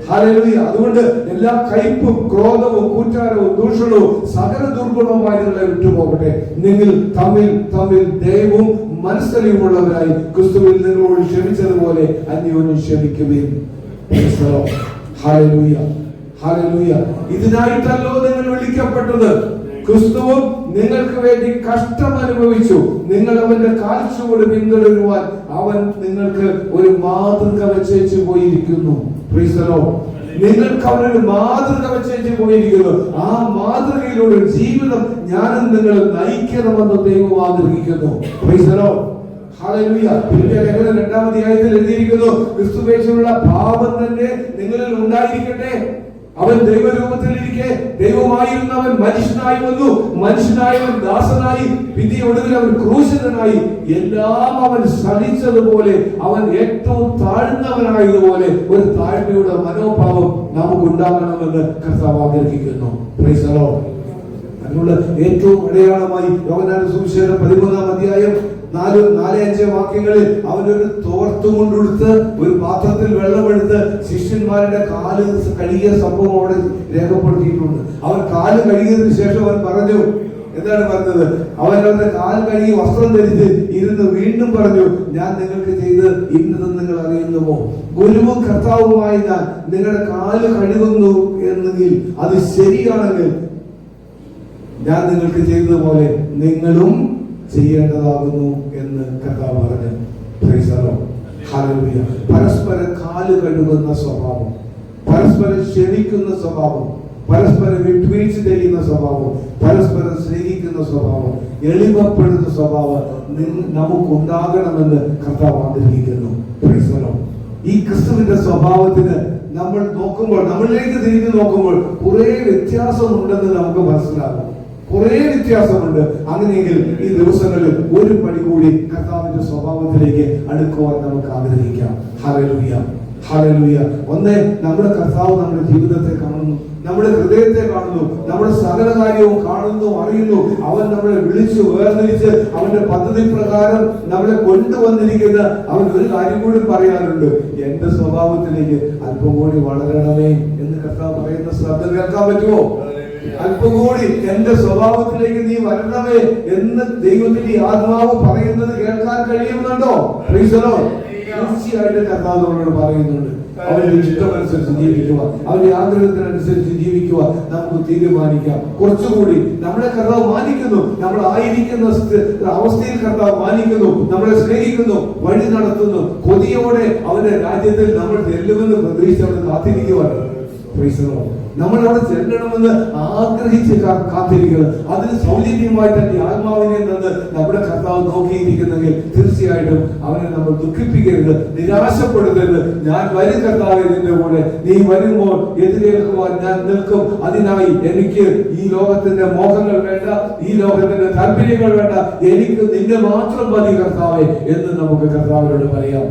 hallelujah. അതുകൊണ്ട് എല്ലാ കയ്പും ക്രോധവും കൂറ്റാരവും ദൂഷണവും സകല ദുർഗുണവുമായതിനെ വിട്ടുപോകട്ടെ. നിങ്ങൾ തമ്മിൽ ദൈവവും മനസ്സലിവുമുള്ളവരായി ക്രിസ്തുവിൽ നിങ്ങളോട് ക്ഷമിച്ചതുപോലെ അന്യോന്യം ക്ഷമിക്കുകയും. Hallelujah, hallelujah. ഇതിനായിട്ടല്ലോ നിങ്ങൾ വിളിക്കപ്പെട്ടത്. ക്രിസ്തുവും നിങ്ങൾക്ക് വേണ്ടി കഷ്ടം അനുഭവിച്ചു. നിങ്ങൾ അവന്റെ കാഴ്ചയോട് പിന്തുടരുവാൻ അവൻ നിങ്ങൾക്ക് ഒരു മാതൃക വെച്ചേച്ചു പോയിരിക്കുന്നു. നിങ്ങൾക്ക് അവനൊരു മാതൃക വെച്ചേച്ചു പോയിരിക്കുന്നു. ആ മാതൃകയിലൂടെ ജീവിതം ഞാനും നിങ്ങൾ നയിക്കണമെന്ന് ദൈവം ആഗ്രഹിക്കുന്നു. ഹല്ലേലൂയ. ലേഖനം 2-ാം അധ്യായത്തിൽ എഴുതിയിരിക്കുന്നു, ക്രിസ്തുവേശുവിലുള്ള ഭാവം തന്നെ നിങ്ങളിൽ ഉണ്ടായിരിക്കട്ടെ. അവൻ ദൈവരൂപത്തിലിരിക്കെ ദൈവമായിരുന്നവൻ മനുഷ്യനായി വന്നു. മനുഷ്യനായവൻ ദാസനായി, വിധി ഒടുവിൽ അവൻ ക്രൂശിതനായി. എല്ലാം അവൻ സഹിച്ചതുപോലെ അവൻ ഏറ്റവും താഴ്ന്നവനായതുപോലെ ഒരു താഴ്മയുടെ മനോഭാവം നമുക്ക് ഉണ്ടാകണമെന്ന് കർത്താവ് ആഗ്രഹിക്കുന്നു. Price the Lord. അതിനുള്ള ഏറ്റവും അടയാളമായി യോഹന്നാന്റെ സുവിശേഷം 13-ാം അധ്യായം 4-5 വാക്യങ്ങളിൽ അവനൊരു തോർത്തുകൊണ്ടെടുത്ത് ഒരു പാത്രത്തിൽ വെള്ളമെടുത്ത് ശിഷ്യന്മാരുടെ കാല് കഴുകിയ സംഭവം അവിടെ രേഖപ്പെടുത്തിയിട്ടുണ്ട്. അവൻ കാല് കഴുകിയതിനു ശേഷം അവൻ പറഞ്ഞു, എന്താണ് പറഞ്ഞത്? അവനവരുടെ കാൽ കഴുകി വസ്ത്രം ധരിച്ച് ഇരുന്ന് വീണ്ടും പറഞ്ഞു, ഞാൻ നിങ്ങൾക്ക് ചെയ്ത് ഇന്നതെന്ന് നിങ്ങൾ അറിയുന്നുവോ? ഗുരുവും കർത്താവുമായി ഞാൻ നിങ്ങളുടെ കാല് കഴുകുന്നു എന്നെങ്കിൽ അത് ശരിയാണെങ്കിൽ ഞാൻ നിങ്ങൾക്ക് ചെയ്തതുപോലെ നിങ്ങളും ചെയ്യേണ്ടതാകുന്നു എന്ന് കർത്താവ് പറഞ്ഞു. പരസ്പരം കാല് കഴുകുന്ന സ്വഭാവം, പരസ്പരം ക്ഷമിക്കുന്ന സ്വഭാവം, പരസ്പരം വിട്ടുവീഴ്ച ചെയ്യുന്ന സ്വഭാവം, പരസ്പരം സ്നേഹിക്കുന്ന സ്വഭാവം, എളിമപ്പെടുന്ന സ്വഭാവം നമുക്കുണ്ടാകണമെന്ന് കർത്താവ് ആഗ്രഹിക്കുന്നു. ഈ ക്രിസ്തുവിന്റെ സ്വഭാവത്തിന് നമ്മൾ നോക്കുമ്പോൾ, നമ്മളിലേക്ക് തിരിഞ്ഞു നോക്കുമ്പോൾ കുറെ വ്യത്യാസമുണ്ടെന്ന് നമുക്ക് മനസ്സിലാകും. കുറെ വ്യത്യാസമുണ്ട്. അങ്ങനെയെങ്കിൽ ഈ ദിവസങ്ങളിൽ ഒരു പടി കൂടി കർത്താവിന്റെ സ്വഭാവത്തിലേക്ക് അടുക്കുവാൻ നമുക്ക് ആഗ്രഹിക്കാം. ഹല്ലേലൂയ, ഹല്ലേലൂയ. ഒന്നേ, നമ്മുടെ കർത്താവ് നമ്മുടെ ജീവിതത്തെ കാണുന്നു, നമ്മുടെ ഹൃദയത്തെ കാണുന്നു, നമ്മുടെ സകല കാര്യവും കാണുന്നു, അറിയുന്നു. അവൻ നമ്മളെ വിളിച്ചു വേർതിരിച്ച് അവന്റെ പദ്ധതി പ്രകാരം നമ്മളെ കൊണ്ടുവന്നിരിക്കുന്ന അവൻ ഒരു കാര്യം കൂടി പറയാനുണ്ട്, എന്റെ സ്വഭാവത്തിലേക്ക് അല്പം കൂടി വളരണമേ എന്ന് കർത്താവ് പറയുന്ന ശബ്ദം കേൾക്കാൻ പറ്റുമോ? അല്പം കൂടി എന്റെ സ്വഭാവത്തിലേക്ക് നീ വരണമേ എന്ന് ദൈവത്തിന്റെ ആത്മാവ് പറയുന്നത് കേൾക്കാൻ കഴിയുന്നുണ്ടോ? Price the Lord. തീർച്ചയായിട്ടും കർത്താവ് നമ്മളോട് പറയുന്നുണ്ട്. അവന്റെ ഇഷ്ടമനുസരിച്ച് ജീവിക്കുക, അവന്റെ ആഗ്രഹത്തിനനുസരിച്ച് ജീവിക്കുക നമുക്ക് തീരുമാനിക്കാം. കുറച്ചുകൂടി നമ്മളെ കർത്താവ് മാനിക്കുന്നു, നമ്മൾ ആയിരിക്കുന്ന അവസ്ഥയിൽ കർത്താവ് മാനിക്കുന്നു, നമ്മളെ സ്നേഹിക്കുന്നു, വഴി നടത്തുന്നു. കൊതിയോടെ അവന്റെ രാജ്യത്തിൽ നമ്മൾ ചെല്ലുമെന്ന് പ്രതീക്ഷിച്ച് അവിടെ കാത്തിരിക്കുവാണ്. നമ്മൾ അവിടെ ചെല്ലണമെന്ന് ആഗ്രഹിച്ച് കാത്തിരിക്കണം. അതിന് സൗജന്യമായിട്ട് എന്റെ ആത്മാവിനെ നിന്ന് നമ്മുടെ കർത്താവ് നോക്കിയിരിക്കുന്നെങ്കിൽ തീർച്ചയായിട്ടും അവനെ നമ്മൾ ദുഃഖിപ്പിക്കരുത്, നിരാശപ്പെടുത്തരുത്. ഞാൻ വരും കർത്താവേ നിന്റെ കൂടെ, നീ വരുമ്പോൾ എതിരേൽക്കുവാൻ ഞാൻ നിൽക്കും. അതിനായി എനിക്ക് ഈ ലോകത്തിന്റെ മോഹങ്ങൾ വേണ്ട, ഈ ലോകത്തിന്റെ താല്പര്യങ്ങൾ വേണ്ട, എനിക്ക് നിന്നെ മാത്രം മതി കർത്താവേ എന്ന് നമുക്ക് കർത്താവിനോട് പറയാം.